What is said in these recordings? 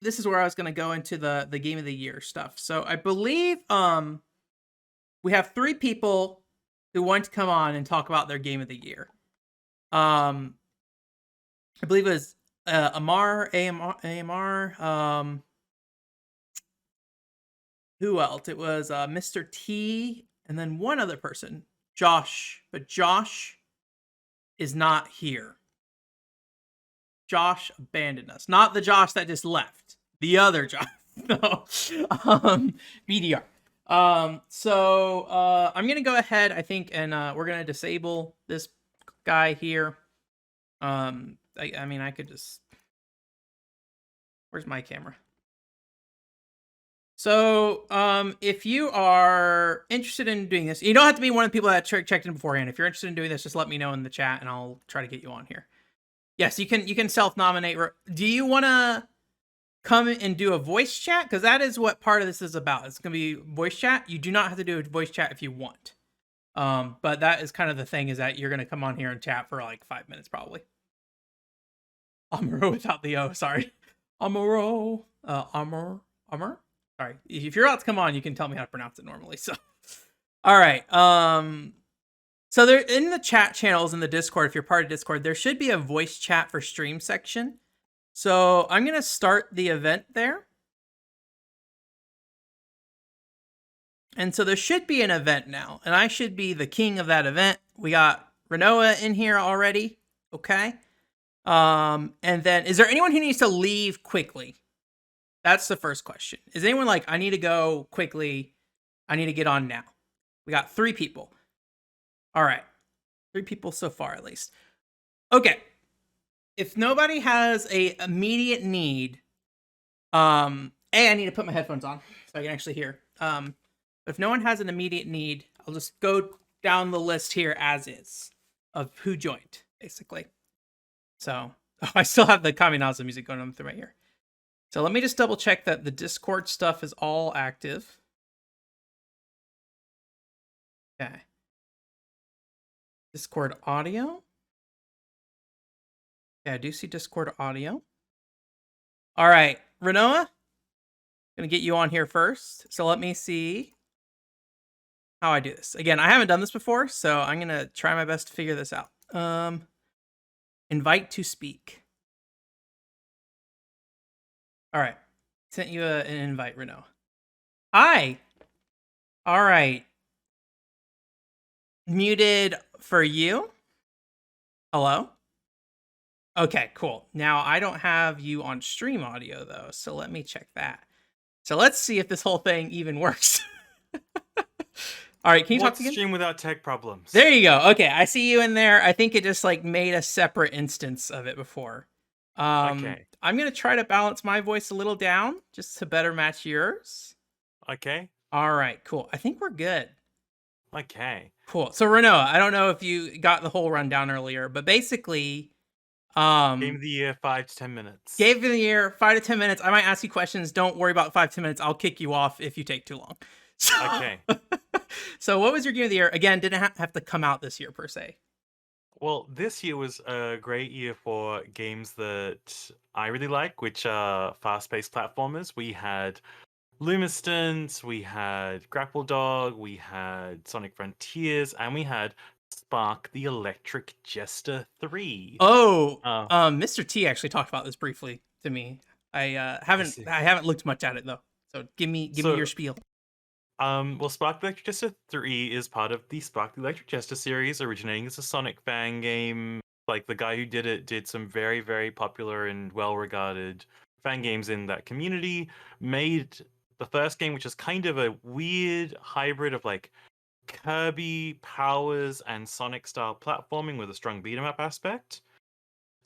this is where I was gonna go into the game of the year stuff. So I believe we have 3 people who want to come on and talk about their game of the year. Um I believe it was AMR, who else? It was Mr. T and then one other person, Josh, but Josh is not here. Josh abandoned us. Not the Josh that just left. The other Josh. No. BDR. I'm gonna go ahead, I think, and we're gonna disable this guy here. I mean, I could just. Where's my camera? So, if you are interested in doing this, you don't have to be one of the people that checked in beforehand. If you're interested in doing this, just let me know in the chat, and I'll try to get you on here. Yes, you can self-nominate. Do you want to come and do a voice chat? Because that is what part of this is about. It's going to be voice chat. You do not have to do a voice chat if you want. But that is kind of the thing, is that you're going to come on here and chat for like 5 minutes probably. Amuro without the O, sorry. Amuro. Amur. Sorry. If you're about to come on, you can tell me how to pronounce it normally. So, all right. So there in the chat channels in the Discord, if you're part of Discord, there should be a voice chat for stream section. So I'm gonna start the event there. And so there should be an event now, and I should be the king of that event. We got Renoa in here already. Okay. And then is there anyone who needs to leave quickly? That's the first question. Is anyone like, I need to go quickly, I need to get on now? We got 3 people. All right. 3 people so far, at least. Okay. If nobody has a immediate need, I need to put my headphones on so I can actually hear. If no one has an immediate need, I'll just go down the list here as is of who joined, basically. So, I still have the Kaminaza music going on through my ear. So let me just double check that the Discord stuff is all active. Okay. Discord audio. Yeah, I do see Discord audio. All right, Renoa, gonna get you on here first. So let me see how I do this. Again, I haven't done this before, so I'm gonna try my best to figure this out. Invite to speak. All right, sent you an invite, Renoa. Hi. All right. Muted for you. Hello. Okay, cool. Now, I don't have you on stream audio, though, so let me check that. So let's see if this whole thing even works. All right, can you talk again? Stream without tech problems? There you go. Okay, I see you in there. I think it just like made a separate instance of it before. Okay. I'm going to try to balance my voice a little down just to better match yours. Okay. All right, cool. I think we're good. Okay. Cool. So, Renoa, I don't know if you got the whole rundown earlier, but basically... Game of the year, 5 to 10 minutes. Game of the year, 5 to 10 minutes. I might ask you questions. Don't worry about 5 to 10 minutes. I'll kick you off if you take too long. So, okay. So what was your game of the year? Again, didn't have to come out this year per se. Well, this year was a great year for games that I really like, which are fast-paced platformers. We had Lumistance, we had Grapple Dog, we had Sonic Frontiers, and we had Spark the Electric Jester 3. Oh, Mr. T actually talked about this briefly to me. I haven't looked much at it though. So give me your spiel. Well, Spark the Electric Jester 3 is part of the Spark the Electric Jester series, originating as a Sonic fan game. Like, the guy who did it did some very, very popular and well-regarded fan games in that community. Made the first game, which is kind of a weird hybrid of, like, Kirby, Powers, and Sonic-style platforming with a strong beat-em-up aspect.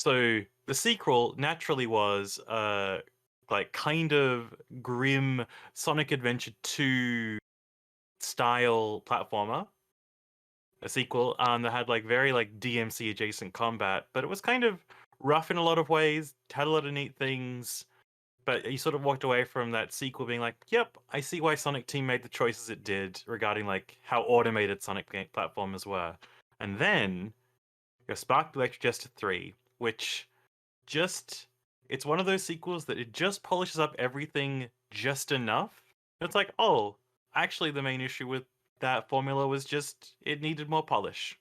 So, the sequel naturally was, like, kind of grim Sonic Adventure 2 style platformer, a sequel that had like very like DMC adjacent combat, but it was kind of rough in a lot of ways, had a lot of neat things, but you sort of walked away from that sequel being like, yep, I see why Sonic Team made the choices it did regarding like how automated Sonic game platformers were. And then you Spark the Electric Jester 3, which just it's one of those sequels that it just polishes up everything just enough. It's like, oh, actually, the main issue with that formula was just it needed more polish.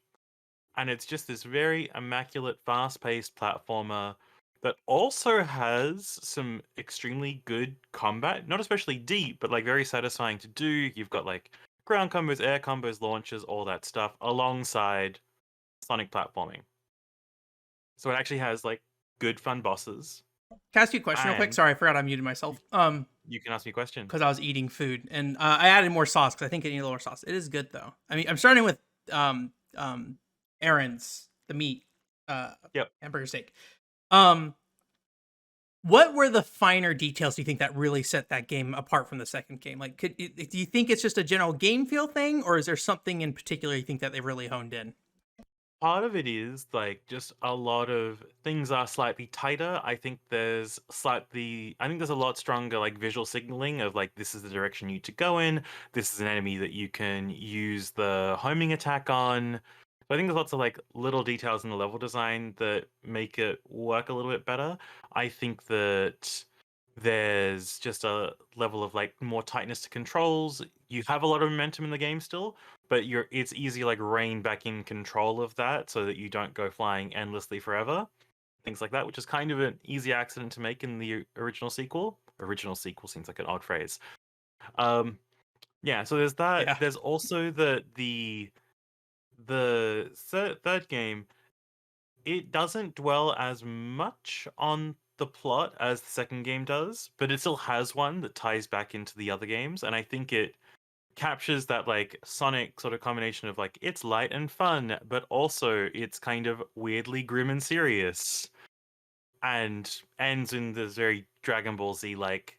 And it's just this very immaculate, fast-paced platformer that also has some extremely good combat. Not especially deep, but like very satisfying to do. You've got like ground combos, air combos, launches, all that stuff, alongside Sonic platforming. So it actually has like good fun bosses. Can I ask you a question real quick? And Sorry, I forgot I muted myself. you can ask me a question. Because I was eating food and I added more sauce because I think it needed a little more sauce. It is good though. I mean, I'm starting with um Aaron's the meat Yep. hamburger steak. Um, what were the finer details do you think that really set that game apart from the second game? Like, do you think it's just a general game feel thing, or is there something in particular you think that they really honed in? Part of it is like just a lot of things are slightly tighter. I think there's a lot stronger like visual signaling of like this is the direction you need to go in. This is an enemy that you can use the homing attack on. So I think there's lots of like little details in the level design that make it work a little bit better. I think that there's just a level of like more tightness to controls. You have a lot of momentum in the game still, but it's easy to like rein back in control of that so that you don't go flying endlessly forever. Things like that, which is kind of an easy accident to make in the original sequel. Original sequel seems like an odd phrase. Um, yeah, so there's that. Yeah. There's also the third game. It doesn't dwell as much on the plot as the second game does, but it still has one that ties back into the other games, and I think it captures that like Sonic sort of combination of like it's light and fun, but also it's kind of weirdly grim and serious, and ends in this very Dragon Ball Z like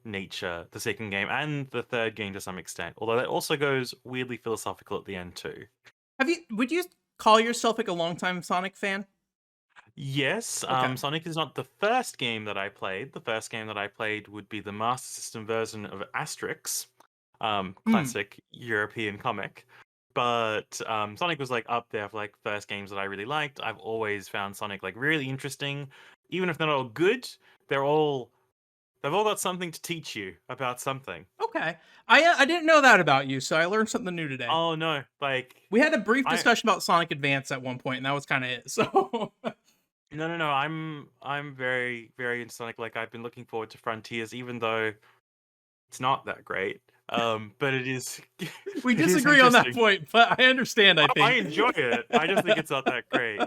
nature, the second game and the third game to some extent. Although that also goes weirdly philosophical at the end too. Would you call yourself like a longtime Sonic fan? Yes, Okay. Sonic is not the first game that I played. The first game that I played would be the Master System version of Asterix, Hmm. classic European comic. But Sonic was like up there for like first games that I really liked. I've always found Sonic like really interesting, even if they're not all good. They're all they've all got something to teach you about something. Okay. I didn't know that about you, so I learned something new today. Oh no, like We had a brief I discussion about Sonic Advance at one point, and that was kind of it. So, no. I'm very very into Sonic. Like I've been looking forward to Frontiers, even though it's not that great. But it is we it is disagree on that interesting. point, but I understand. I I think. enjoy it. I just think it's not that great.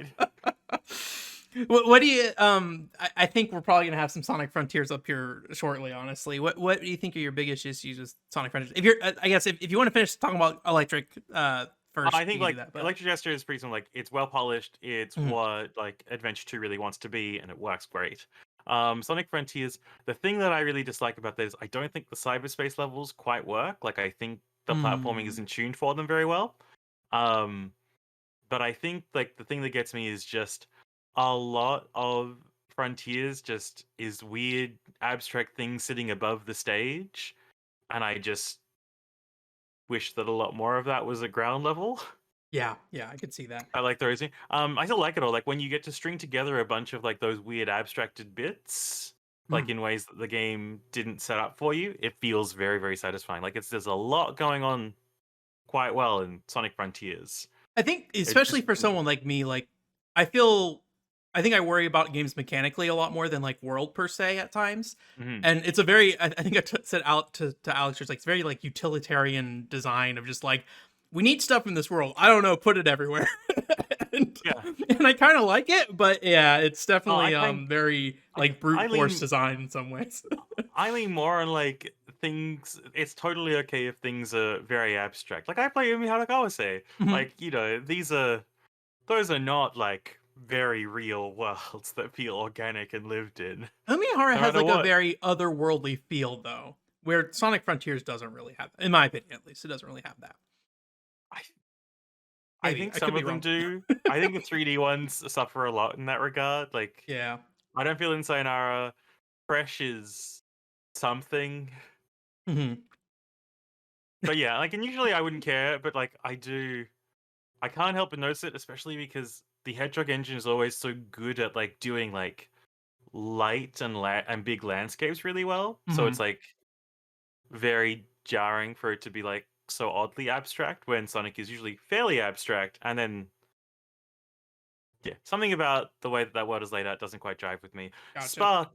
What do you? I think we're probably gonna have some Sonic Frontiers up here shortly. Honestly, what do you think are your biggest issues with Sonic Frontiers? If you're, I guess, if you want to finish talking about Electric, first, I think you can do like that. But Electric Gesture is pretty simple. Like it's well polished. It's Mhm. what like Adventure 2 really wants to be, and it works great. Sonic Frontiers. The thing that I really dislike about this, I don't think the cyberspace levels quite work. Like I think the platforming Hmm. isn't tuned for them very well. Um, but I think like the thing that gets me is just a lot of Frontiers just is weird abstract things sitting above the stage, and I just wish that a lot more of that was at ground level. Yeah, yeah, I could see that. I like those. I still like it all. Like when you get to string together a bunch of like those weird abstracted bits, Hmm. like in ways that the game didn't set up for you, it feels very, very satisfying. Like there's a lot going on quite well in Sonic Frontiers. I think, It especially just for someone like me, like I feel, I think I worry about games mechanically a lot more than like world per se at times. mhm. And it's a very, I think said out to Alex, it's like it's very like utilitarian design of just like we need stuff in this world. I don't know, put it everywhere, and, Yeah. and I kind of like it, but yeah, it's Oh, definitely very like I brute force lean design in some ways. I lean more on like things. It's totally okay if things are very abstract. Like I play Umi Harakawase. Mhm. Like those are not like very real worlds that feel organic and lived in, Umihara no has matter like a what. very otherworldly feel though, where Sonic Frontiers doesn't really have, in my opinion at least, it doesn't really have that. I I Maybe think I some could be of them wrong. do. I think the 3D ones suffer a lot in that regard. Like Yeah. I don't feel in Sayonara fresh is something. Mhm. But yeah, like and usually I wouldn't care, but like I do. I can't help but notice it, especially because the Hedgehog engine is always so good at like doing like light and big landscapes really well. So Hmm. it's like very jarring for it to be like so oddly abstract when Sonic is usually fairly abstract. And then yeah, something about the way that world is laid out doesn't quite jive with me. Gotcha. Spark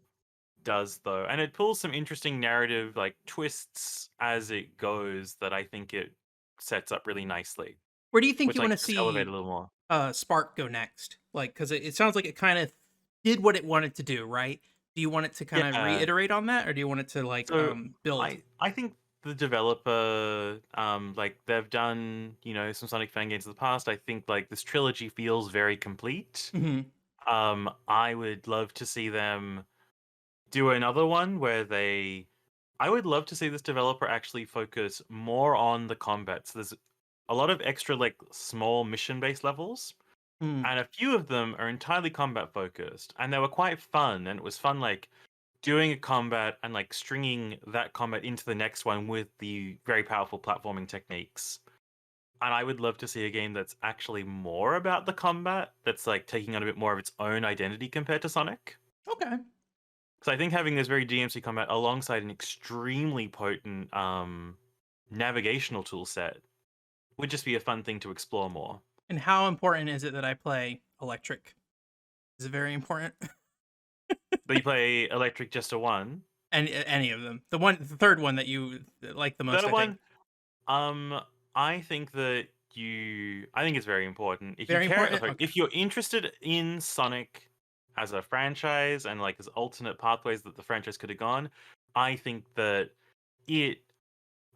does though, and it pulls some interesting narrative like twists as it goes that I think it sets up really nicely, Where do you think which you want like to just elevate a see little more. Spark go next? Like, because it sounds like it kind of did what it wanted to do, right? Do you want it to kind of Yeah. reiterate on that, or do you want it to like So build? I think the developer like they've done, some Sonic fan games in the past. I think like this trilogy feels very complete. Hmm. I would love to see them do another one where I would love to see this developer actually focus more on the combat. So there's a lot of extra like small mission based levels, Mm. and a few of them are entirely combat focused, and they were quite fun. And it was fun like doing a combat and like stringing that combat into the next one with the very powerful platforming techniques. And I would love to see a game that's actually more about the combat, that's like taking on a bit more of its own identity compared to Sonic. Okay. Because I think having this very DMC combat alongside an extremely potent navigational tool set would just be a fun thing to explore more. And how important is it that I play electric? Is it very important? But you play Electric just a one. Any of them? The third one that you like the most, Third I think. one, um, I think that I think it's very important. If you Very care, important. sorry, Okay. if you're interested in Sonic as a franchise and like as alternate pathways that the franchise could have gone, I think that it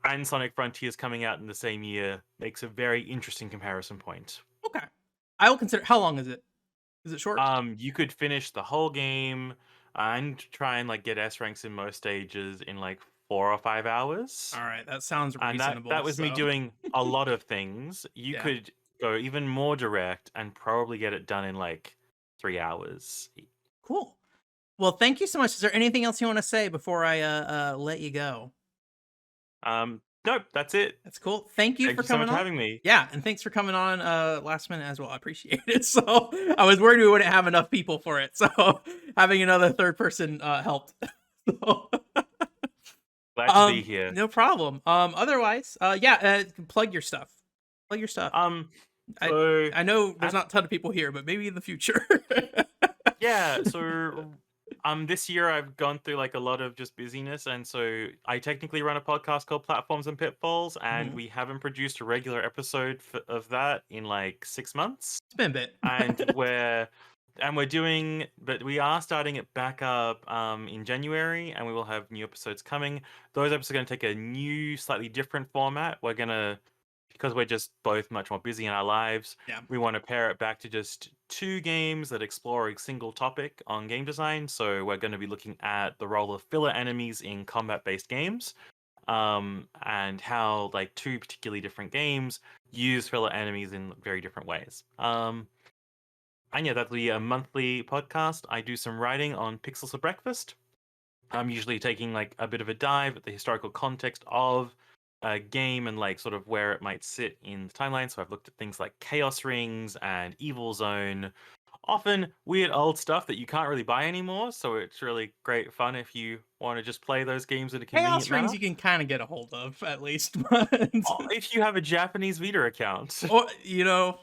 and Sonic Frontiers coming out in the same year makes a very interesting comparison point. Okay. I will consider. How long is it? Is it short? You could finish the whole game and try and like get S ranks in most stages in like 4 or 5 hours. All right. That sounds And that reasonable. was me So doing a lot of things. You yeah. could go even more direct and probably get it done in like 3 hours. Cool. Well, thank you so much. Is there anything else you want to say before I let you go? Nope, that's it. That's cool. Thank you Thank for you so much coming for on. having me. Yeah, and thanks for coming on last minute as well. I appreciate it. So I was worried we wouldn't have enough people for it. So having another third person helped. So, Glad to be here. no problem. Otherwise, yeah, plug your stuff. Plug your stuff. Um, I so I know there's at not a ton of people here, but maybe in the future. Yeah, so this year I've gone through like a lot of just busyness, and so I technically run a podcast called Platforms and Pitfalls, and Mhm. we haven't produced a regular episode of that in like 6 months. It's been a bit. And we're doing, but we are starting it back up in January, and we will have new episodes coming. Those episodes are going to take a new, slightly different format. We're gonna, because we're just both much more busy in our lives, Yeah. we want to pare it back to just two games that explore a single topic on game design. So we're going to be looking at the role of filler enemies in combat-based games, and how like two particularly different games use filler enemies in very different ways. And yeah, that'll be a monthly podcast. I do some writing on Pixels for Breakfast. I'm usually taking like a bit of a dive at the historical context of a game and like sort of where it might sit in the timeline. So I've looked at things like Chaos Rings and Evil Zone, often weird old stuff that you can't really buy anymore. So it's really great fun if you want to just play those games in a convenient Chaos rings manner. you can kind of get a hold of at least, but If you have a Japanese Vita account. or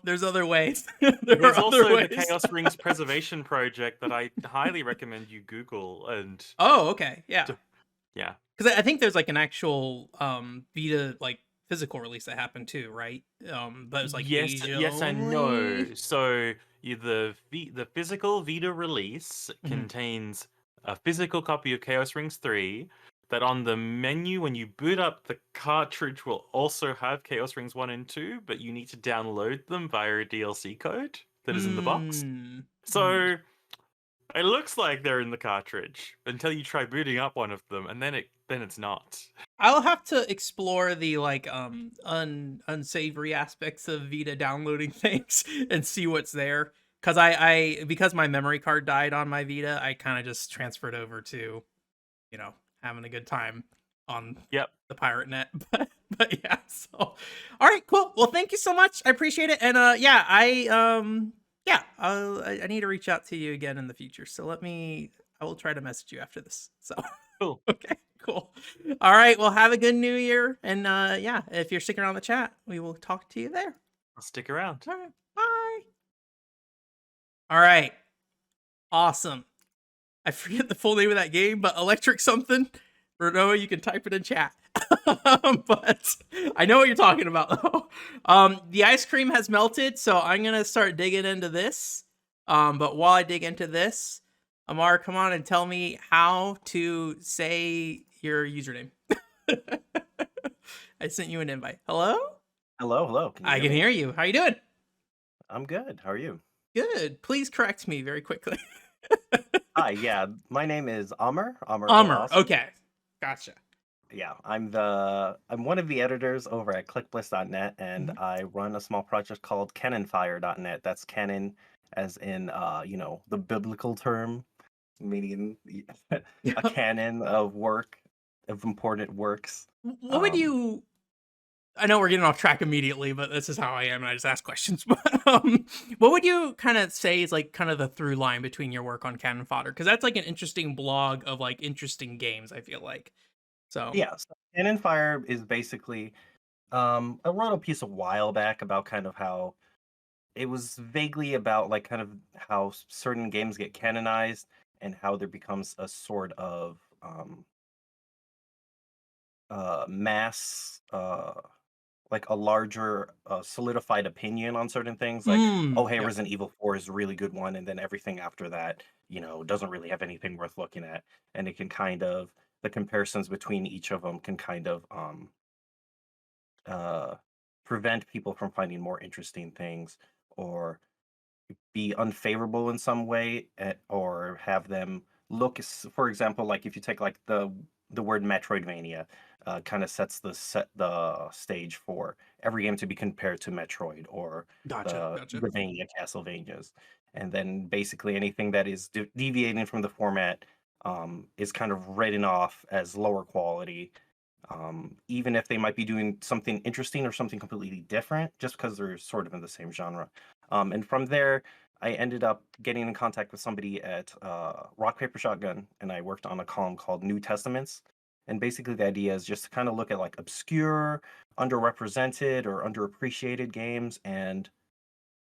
there's other ways. There are There's other also the ways. Chaos Rings Preservation Project that I highly recommend you Google and Oh, okay, yeah. yeah. Because I think there's like an actual Vita like physical release that happened too, right? But it was like Yes, Asia yes and only. no. So the physical Vita release Mhm. contains a physical copy of Chaos Rings 3 that on the menu when you boot up the cartridge will also have Chaos Rings 1 and 2, but you need to download them via a DLC code that is in the box. Mm. Mm. So it looks like they're in the cartridge until you try booting up one of them, and then it's not. I'll have to explore the like unsavory aspects of Vita downloading things and see what's there. Cause because my memory card died on my Vita, I kind of just transferred over to, having a good time on Yep. the pirate net. But yeah, so all right, cool. Well, thank you so much. I appreciate it. And yeah, I need to reach out to you again in the future. So let me I will try to message you after this. So Cool. okay, cool. All right, well, have a good New Year, and yeah, if you're sticking around the chat, we will talk to you there. I'll stick around. All right, bye. All right, awesome. I forget the full name of that game, but Electric something. Renoa, you can type it in chat. But I know what you're talking about though. The ice cream has melted, so I'm gonna start digging into this. But while I dig into this, Amar, come on and tell me how to say your username. I sent you an invite. Hello? Hello, hello. Can you I hear can me? hear you. How you doing? I'm good. How are you? Good. Please correct me very quickly. Hi, yeah. My name is Amr Al Ummer. Awesome. Okay. Gotcha. Yeah, I'm one of the editors over at clickbliss.net, and Mhm. I run a small project called canonfire.net. That's canon as in the biblical term, meaning a Yeah. canon of work, of important works. What would Um you I know we're getting off track immediately, but this is how I am, and I just ask questions. But what would you kind of say is like kind of the through line between your work on Cannon Fodder? Because that's like an interesting blog of like interesting games. I feel like so. yeah, so Canonfire is basically I wrote a piece a while back about kind of how it was vaguely about like kind of how certain games get canonized and how there becomes a sort of mass like a larger solidified opinion on certain things like, oh hey, Yep. Resident Evil 4 is a really good one, and then everything after that doesn't really have anything worth looking at. And it can kind of, the comparisons between each of them can kind of uh prevent people from finding more interesting things, or be unfavorable in some way, or have them look for example, like if you take like the word Metroidvania, kind of set the stage for every game to be compared to Metroid or Gotcha. the Gotcha. Vania Castlevanias. And then basically anything that is deviating from the format is kind of written off as lower quality, even if they might be doing something interesting or something completely different, just because they're sort of in the same genre. And from there, I ended up getting in contact with somebody at Rock Paper Shotgun, and I worked on a column called New Testaments. And basically, the idea is just to kind of look at like obscure, underrepresented, or underappreciated games and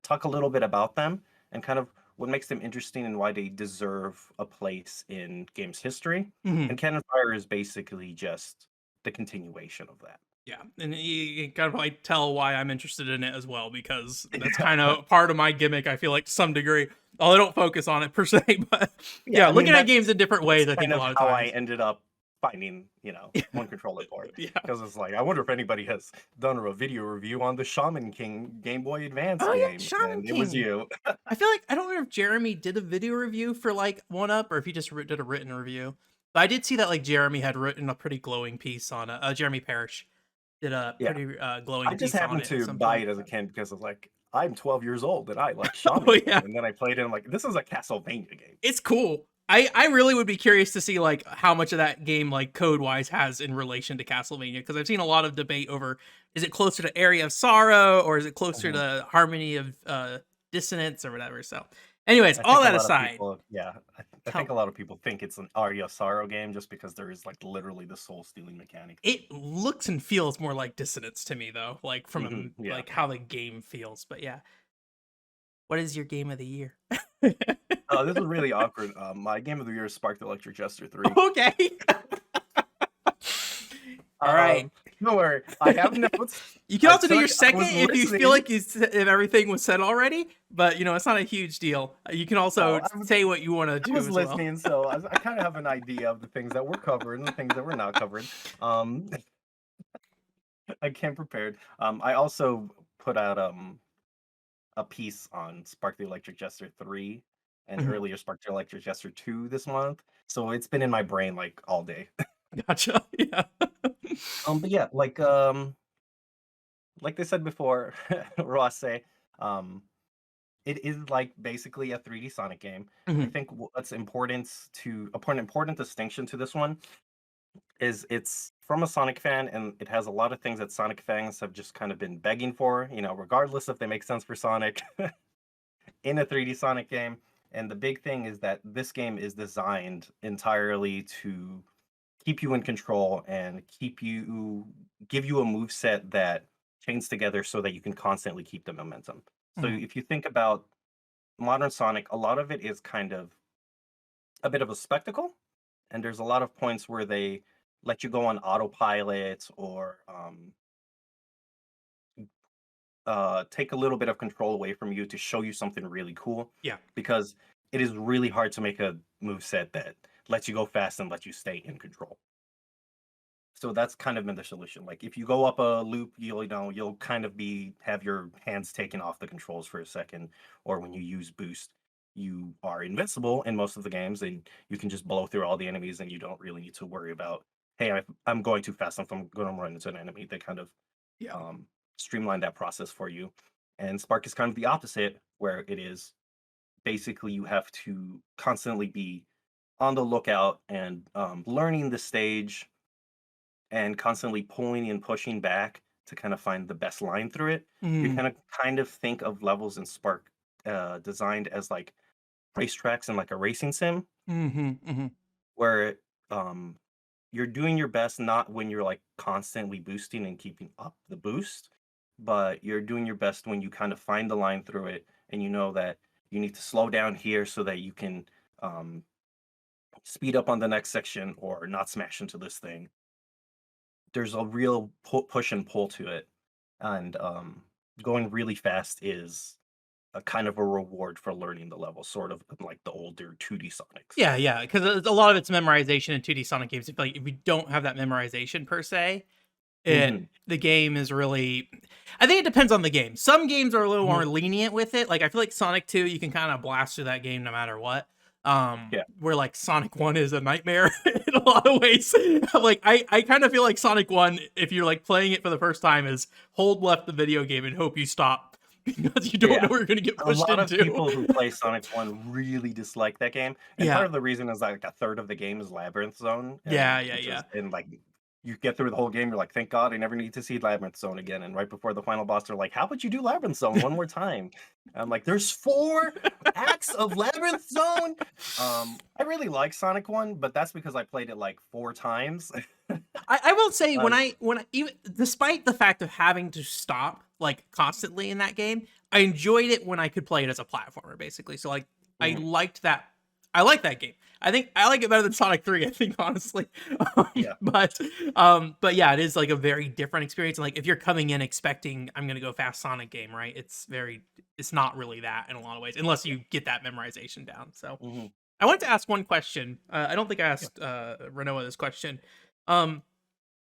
talk a little bit about them and kind of what makes them interesting and why they deserve a place in games history. Hmm. And Cannon Fire is basically just the continuation of that. Yeah, and you kind of probably tell why I'm interested in it as well because that's kind Yeah. of part of my gimmick. I feel like to some degree, although I don't focus on it per se, but Yeah, yeah, I mean looking at games in different that's ways, I think kind a of lot of how I times. ended up finding, one controller port. Yeah. Because it's like, I wonder if anybody has done a video review on the Shaman King Game Boy Advance Oh yeah, game, Shaman and it was King. you. I feel like I don't know if Jeremy did a video review for like One Up or if he just did a written review. But I did see that like Jeremy had written a pretty glowing piece on it. Jeremy Parrish did a Yeah, pretty I glowing just piece on happened it at to some buy point. it as a But kid because of like, I'm 12 years old and I like oh Shaman King, yeah, and then I played it. And I'm like, this is a Castlevania game. it's cool. I really would be curious to see like how much of that game like code wise has in relation to Castlevania because I've seen a lot of debate over is it closer to Area of Sorrow or is it closer Mhm. to Harmony of Dissonance or whatever. So, anyways, I all think a that lot of aside, people, yeah, I tell think a me. lot of people think it's an Aria Sorrow game just because there is like literally the soul stealing mechanic there. It looks and feels more like Dissonance to me though, like from Yeah. like how the game feels. But yeah, what is your game of the year? Oh, this was really awkward. My game of the year is Spark the Electric Jester 3. Okay. All right. Um, don't worry, I have notes. You can also do your I second was if you feel listening. like if everything was said already, but it's not a huge deal. You can also No, say what you want to I do was as well. listening, so I kind of have an idea of the things that were covered and the things that were not covered. Um, I came prepared. I also put out a piece on Spark the Electric Jester 3 and Mhm. earlier Spark the Electric Jester 2 this month. So it's been in my brain like all day. Gotcha. Yeah. But yeah, like they said before, Ross say, um, it is like basically a 3D Sonic game. I Mhm. think what's important to an important distinction to this one is it's from a Sonic fan, and it has a lot of things that Sonic fans have just kind of been begging for, regardless if they make sense for Sonic in a 3D Sonic game. And the big thing is that this game is designed entirely to keep you in control and give you a move set that chains together so that you can constantly keep the momentum. So Mhm. if you think about modern Sonic, a lot of it is kind of a bit of a spectacle, and there's a lot of points where they let you go on autopilot or take a little bit of control away from you to show you something really cool. Yeah. Because it is really hard to make a move set that lets you go fast and lets you stay in control. So that's kind of been the solution. Like if you go up a loop, you'll kind of have your hands taken off the controls for a second, or when you use boost, you are invincible in most of the games, and you can just blow through all the enemies, and you don't really need to worry about, hey, I'm going too fast. If I'm going to run into an enemy, they kind of Yeah. um, streamline that process for you. And Spark is kind of the opposite, where it is basically you have to constantly be on the lookout and learning the stage and constantly pulling and pushing back to kind of find the best line through it. You Mm. kind of think of levels in Spark designed as like racetracks and like a racing sim, Mhm. Mhm. where um, you're doing your best not when you're like constantly boosting and keeping up the boost, but you're doing your best when you kind of find the line through it and you know that you need to slow down here so that you can um, speed up on the next section or not smash into this thing. There's a real push and pull to it, and going really fast is a kind of a reward for learning the level, sort of like the older 2D Sonics. Yeah, yeah, because a lot of it's memorization in 2D Sonic games. If like if you don't have that memorization per se, Hmm. the game is really. I think it depends on the game. Some games are a little Hmm. more lenient with it. Like I feel like Sonic 2, you can kind of blast through that game no matter what. Yeah, Where like Sonic 1 is a nightmare in a lot of ways. Like I kind of feel like Sonic 1, if you're like playing it for the first time, is hold left the video game and hope you stop because you don't know yeah. where you're gonna get A pushed lot of into. people who play Sonic 1 really dislike that game, and part Yeah. of the reason is like a third of the game is Labyrinth Zone, Yeah, and yeah, yeah. like you get through the whole game, you're like, thank God I never need to see Labyrinth Zone again. And right before the final boss, they're like, how about you do Labyrinth Zone one more time? I'm like, there's 4 acts of Labyrinth Zone. I really like Sonic 1, but that's because I played it like 4 times. I will say uh, when I even despite the fact of having to stop like constantly in that game, I enjoyed it when I could play it as a platformer basically. So like I mhm, liked that. I like that game. I think I like it better than Sonic 3, I think honestly. yeah. But yeah, it is like a very different experience. And like if you're coming in expecting I'm going to go fast Sonic game, right? It's not really that in a lot of ways unless you get that memorization down. So Mhm, I wanted to ask one question. I don't think I yeah. asked Renoa this question. Um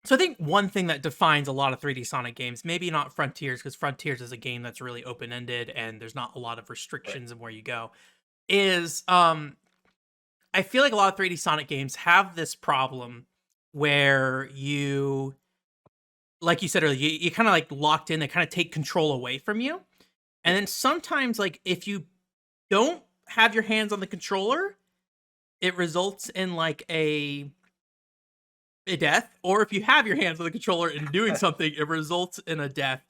so I think one thing that defines a lot of 3D Sonic games, maybe not Frontiers, because Frontiers is a game that's really open ended and there's not a lot of Right. restrictions in where you go. Is I feel like a lot of 3D Sonic games have this problem where you, like you said earlier, you kind of like locked in, they kind of take control away from you. And Yeah. then sometimes, like if you don't have your hands on the controller, it results in like a death, or if you have your hands on the controller and doing something, it results in a death.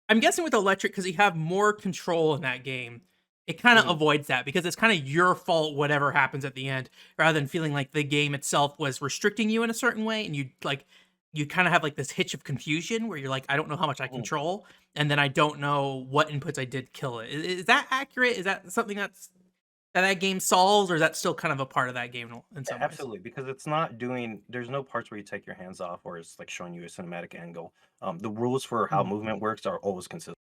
I'm guessing with electric because you have more control in that game. It kind of Mhm, avoids that because it's kind of your fault whatever happens at the end, rather than feeling like the game itself was restricting you in a certain way, and you kind of have like this hitch of confusion where you're like, I don't know how much I mhm. control, and then I don't know what inputs I did kill it. Is that accurate? Is that something that game solves, or is that still kind of a part of that game in Yeah, some ways? absolutely, because it's not doing there's no parts where you take your hands off or it's like showing you a cinematic angle. The rules for how Mhm. movement works are always consistent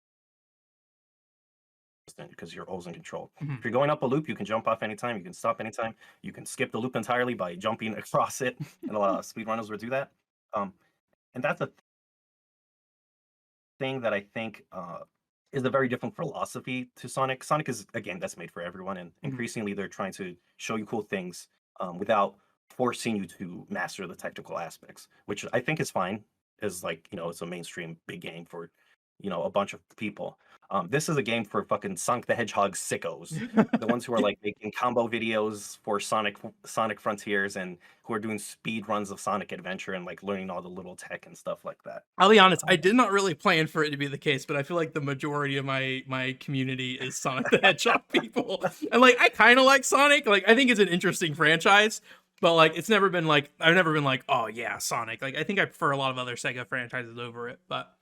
because you're always in control. Mhm. If you're going up a loop, you can jump off anytime, you can stop anytime, you can skip the loop entirely by jumping across it, and a lot of speedrunners would do that. Um, and that's a thing that I think is a very different philosophy to Sonic. Sonic is a game that's made for everyone, and Mhm. increasingly they're trying to show you cool things without forcing you to master the technical aspects, which I think is fine. Is like it's a mainstream big game for a bunch of people. This is a game for fucking Sonic the Hedgehog sickos, the ones who are like making combo videos for Sonic Frontiers and who are doing speed runs of Sonic Adventure and like learning all the little tech and stuff like that. I'll be honest, I did not really plan for it to be the case, but I feel like the majority of my community is Sonic the Hedgehog people. And like I kind of like Sonic. Like I think it's an interesting franchise, but like it's never been like I've never been like, "Oh yeah, Sonic." Like I think I prefer a lot of other Sega franchises over it, but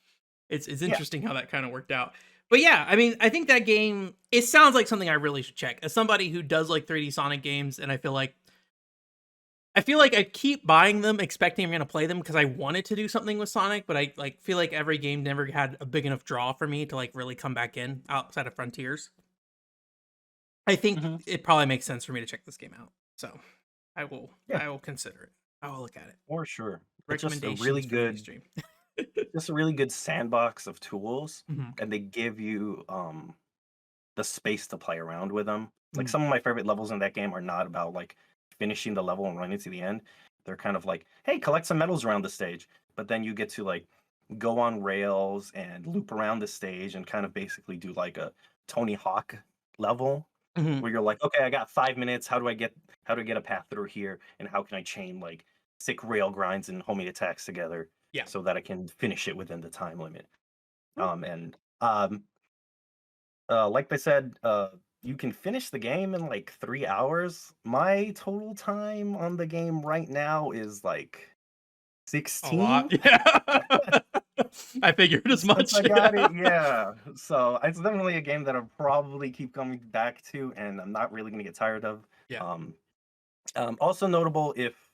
it's Yeah. interesting how that kind of worked out. But yeah, I mean, I think that game, it sounds like something I really should check. As somebody who does like 3D Sonic games, and I feel like I keep buying them expecting I'm going to play them because I wanted to do something with Sonic, but I like feel like every game never had a big enough draw for me to like really come back in outside of Frontiers. I think Mhm. it probably makes sense for me to check this game out. So Yeah. I will consider it. I will look at it. For sure. It's Recommendations for the stream. just a really good sandbox of tools, Mhm. and they give you the space to play around with them. Like Mhm. some of my favorite levels in that game are not about like finishing the level and running to the end. They're kind of like, hey, collect some medals around the stage. But then you get to like go on rails and loop around the stage and kind of basically do like a Tony Hawk level Mhm. where you're like, okay, I got 5 minutes. How do I get a path through here? And how can I chain like sick rail grinds and homing attacks together Yeah. so that I can finish it within the time limit? Mm. And like they said, you can finish the game in like 3 hours. My total time on the game right now is like A lot. 16 Yeah. I figured as since much. I got it. Yeah. So it's definitely a game that I'll probably keep coming back to, and I'm not really gonna get tired of. Yeah. Um, Also notable if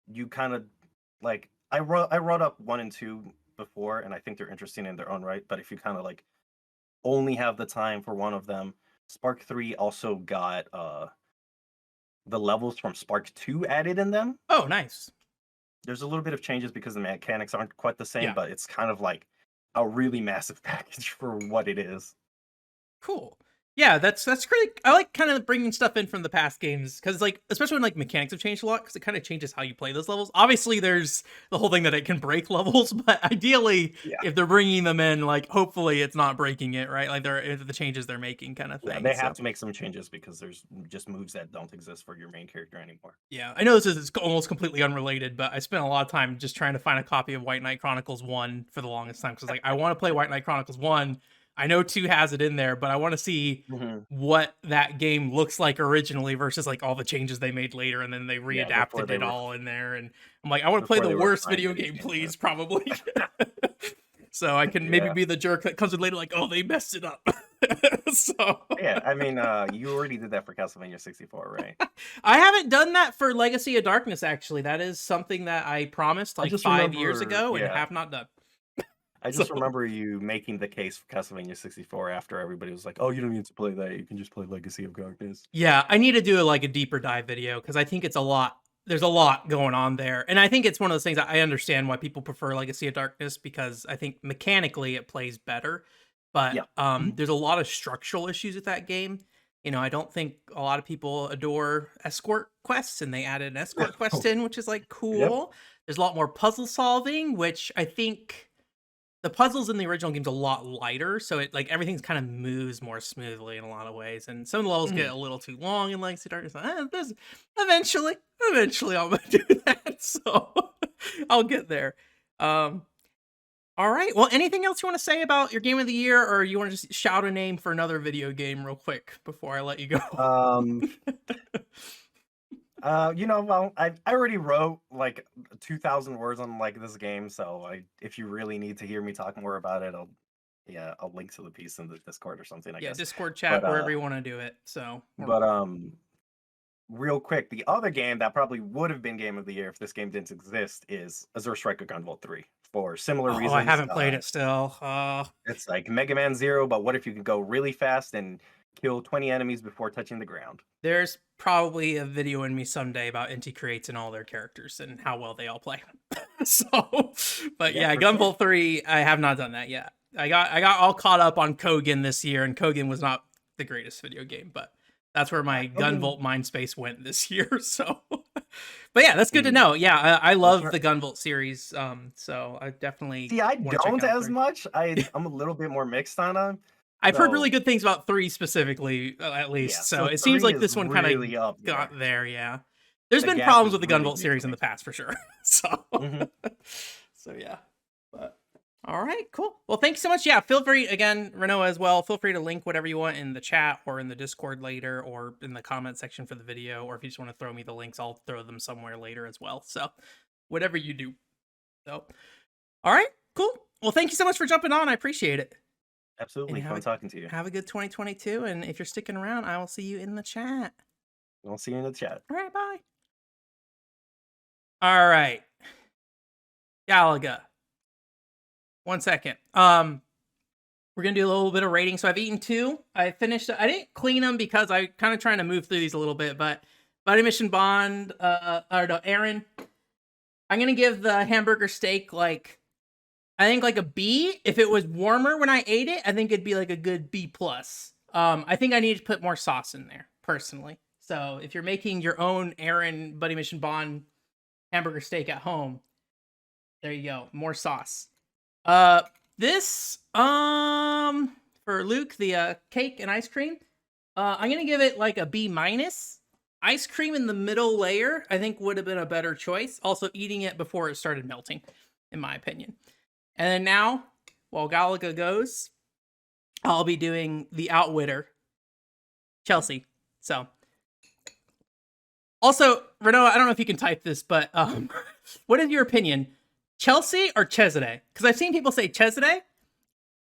you kind of like I wrote up 1 and 2 before, and I think they're interesting in their own right. But if you kind of like only have the time for one of them, Spark 3 also got the levels from Spark 2 added in them. Oh, nice. There's a little bit of changes because the mechanics aren't quite the same, Yeah. but it's kind of like a really massive package for what it is. Cool. Yeah, that's great. I like kind of bringing stuff in from the past games because, like, especially when like mechanics have changed a lot, because it kind of changes how you play those levels. Obviously, there's the whole thing that it can break levels, but ideally, Yeah. if they're bringing them in, like, hopefully it's not breaking it, right? Like, they're the changes they're making, kind of Yeah, thing. they So have to make some changes because there's just moves that don't exist for your main character anymore. yeah, I know this is almost completely unrelated, but I spent a lot of time just trying to find a copy of White Knight Chronicles 1 for the longest time because like I want to play White Knight Chronicles 1. I know 2 has it in there, but I want to see Mhm. what that game looks like originally versus like all the changes they made later and then they Yeah, before readapted they it were all in there. And I'm like, I want to play before the they worst refined video any game, changes. please, probably. So I can maybe Yeah. be the jerk that comes in later, like, oh, they messed it up. So Yeah, I mean, you already did that for Castlevania 64, right? I haven't done that for Legacy of Darkness, actually. That is something that I promised I like just 5 years remember, ago and yeah, have not done. I So just remember you making the case for Castlevania 64 after everybody was like, "Oh, you don't need to play that. You can just play Legacy of Darkness." yeah, I need to do like a deeper dive video because I think it's a lot. There's a lot going on there, and I think it's one of those things I understand why people prefer Legacy of Darkness because I think mechanically it plays better, but Yeah. Mhm. there's a lot of structural issues with that game. You know, I don't think a lot of people adore escort quests, and they added an escort quest in, which is like Yep. cool. There's a lot more puzzle solving, which I think the puzzles in the original game's a lot lighter, so it like everything's kind of moves more smoothly in a lot of ways. And some of the levels get Mhm. a little too long in Legacy of Darkness. There's eventually I'm gonna do that. So I'll get there. Um, all right. Well, anything else you want to say about your game of the year, or you want to just shout a name for another video game real quick before I let you go? Um, well, I already wrote like 2,000 words on like this game, so if you really need to hear me talk more about it, I'll link to the piece in the Discord or something, I Yeah, guess. Discord But chat, wherever you want to do it. So, but real quick, the other game that probably would have been game of the year if this game didn't exist is Azure Striker Gunvolt 3 for similar oh, I reasons. haven't played it still. It's like Mega Man Zero, but what if you could go really fast and kill 20 enemies before touching the ground? There's probably a video in me someday about Inti Creates and all their characters and how well they all play. So, but Yeah, yeah, for sure. Gunvolt 3, I have not done that yet. I got all caught up on Kogan this year, and Kogan was not the greatest video game, but that's where Yeah, my Kogan, Gunvolt mind space went this year. So But yeah, that's good to know. Yeah, I love Sure. the Gunvolt series. So I definitely See, I want to check don't out as 3. much. I'm a little bit more mixed on them. I've heard really So good things about 3 specifically, at yeah, least. So so it seems 3 like is this one kind of really up got there. there. Yeah, there's The been gap problems is with the really Gunvolt big series for in me. the past for sure. So, Mhm. so yeah. But all right, cool. Well, thank you so much. Yeah, feel free again, Renault as well. Feel free to link whatever you want in the chat or in the Discord later, or in the comment section for the video. Or if you just want to throw me the links, I'll throw them somewhere later as well. So, whatever you do. So, all right, cool. Well, thank you so much for jumping on. I appreciate it. Absolutely And fun talking to you. have a good 2022. And if you're sticking around, I will see you in the chat. I'll see you in the chat. All right, bye. All right, Galaga. 1 second. We're gonna do a little bit of rating. So I've eaten 2. I finished. I didn't clean them because I kind of trying to move through these a little bit. But Buddy Mission Bond, or no, Aaron. I'm gonna give the hamburger steak like, I think like a B. If it was warmer when I ate it, I think it'd be like a good B plus. I think I need to put more sauce in there personally. So if you're making your own Aaron Buddy Mission Bond hamburger steak at home, there you go, more sauce. This for Luke, the cake and ice cream, I'm gonna give it like a B minus. Ice cream in the middle layer, I think, would have been a better choice. Also, eating it before it started melting, in my opinion. And then now, while Galaga goes, I'll be doing the Outwitter, Chelsea. So, also, Renault, I don't know if you can type this, but what is your opinion, Chelsea or Chesede? Because I've seen people say Chesede.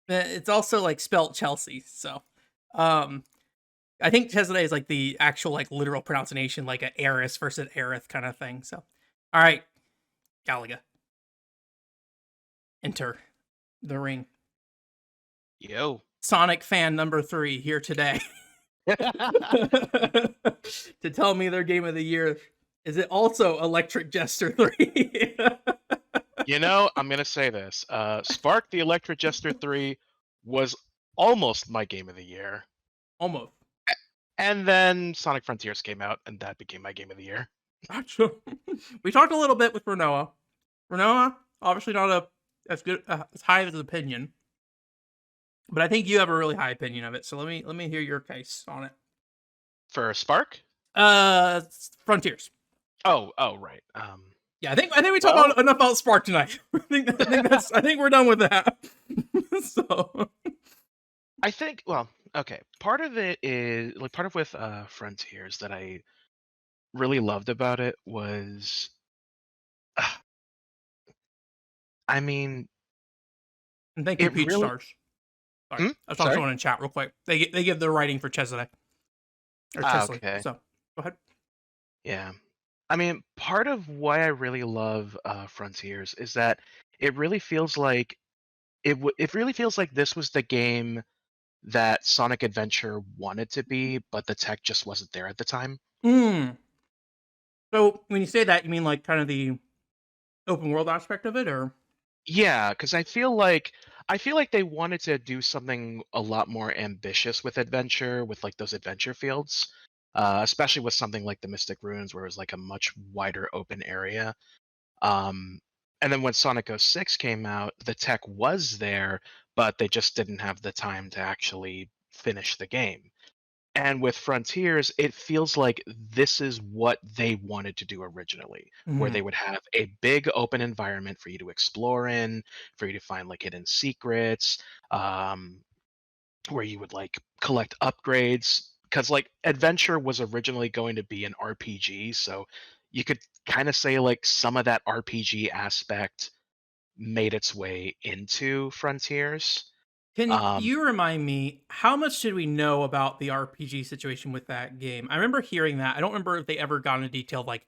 It's also like spelt Chelsea. So, I think Chesede is like the actual like literal pronunciation, like a Eris versus Aerith kind of thing. So, all right, Galaga, enter the ring. Yo. Sonic fan number 3 here today to tell me their game of the year. Is it also Electric Jester 3? You know, I'm gonna say this. Spark the Electric Jester 3 was almost my game of the year. Almost. And then Sonic Frontiers came out, and that became my game of the year. Gotcha. We talked a little bit with Renoa. Renoa, obviously not as good as high as his opinion, but I think you have a really high opinion of it. So let me hear your case on it. For Spark? Frontiers. Oh, right. Yeah, I think we talked enough about Spark tonight. I think we're done with that. So I think, well, okay. Part of it is like part of with Frontiers that I really loved about it was, I mean, and thank you, it Peach really. Stars. Sorry, I was talking to Sorry? someone in chat real quick. They give their writing for Chesley or Chesley. Okay. So go ahead. Yeah. I mean, part of why I really love Frontiers is that it really feels like it really feels like this was the game that Sonic Adventure wanted to be, but the tech just wasn't there at the time. So when you say that, you mean like kind of the open world aspect of it, or? Yeah, because I feel like they wanted to do something a lot more ambitious with adventure, with like those adventure fields, especially with something like the Mystic Ruins, where it was like a much wider open area. Um, and then when Sonic 06 came out, the tech was there, but they just didn't have the time to actually finish the game. And with Frontiers, it feels like this is what they wanted to do originally, where they would have a big open environment for you to explore in, for you to find like hidden secrets, where you would like collect upgrades. Because like Adventure was originally going to be an RPG, so you could kind of say like some of that RPG aspect made its way into Frontiers. Can Um, you remind me, how much did we know about the RPG situation with that game? I remember hearing that. I don't remember if they ever got into detail of like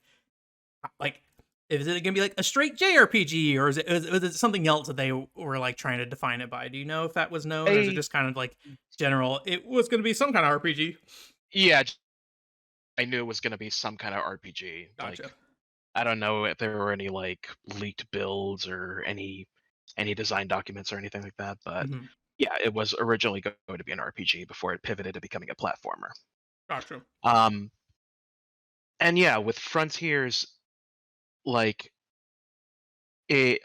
is it gonna be like a straight JRPG, or was it something else that they were like trying to define it by? Do you know if that was known, or is it I just kind of like general? It was gonna be some kind of RPG. yeah, I knew it was going to be some kind of RPG. Like Gotcha. I don't know if there were any like leaked builds or any design documents or anything like that, but Mhm. yeah, it was originally going to be an RPG before it pivoted to becoming a platformer. Gotcha. Um, and yeah, with Frontiers, like it,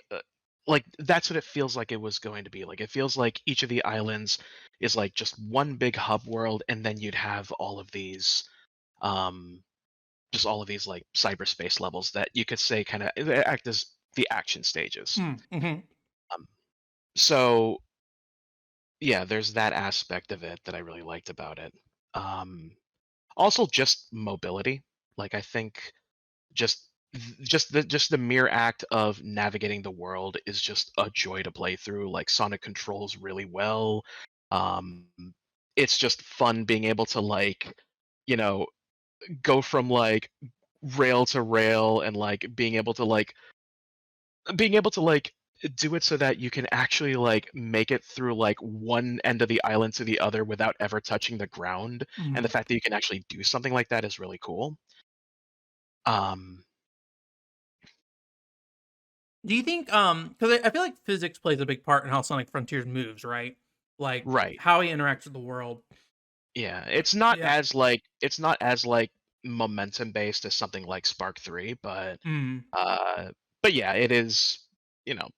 like that's what it feels like it was going to be. Like it feels like each of the islands is like just one big hub world, and then you'd have all of these, um, just all of these like cyberspace levels that you could say kind of act as the action stages. Mm-hmm. Um, so yeah, there's that aspect of it that I really liked about it. Um, Also, just mobility. Like I think just just the mere act of navigating the world is just a joy to play through. Like Sonic controls really well. Um, it's just fun being able to like, you know, go from like rail to rail and like being able to like do it so that you can actually like make it through like one end of the island to the other without ever touching the ground, and the Mm. fact that you can actually do something like that is really cool. um Do you think because I feel like physics plays a big part in how Sonic Frontiers moves, right? Like right, how he interacts with the world. yeah, Yeah. it's not as like momentum based as something like Spark 3, Mm. uh but yeah, it is, you know,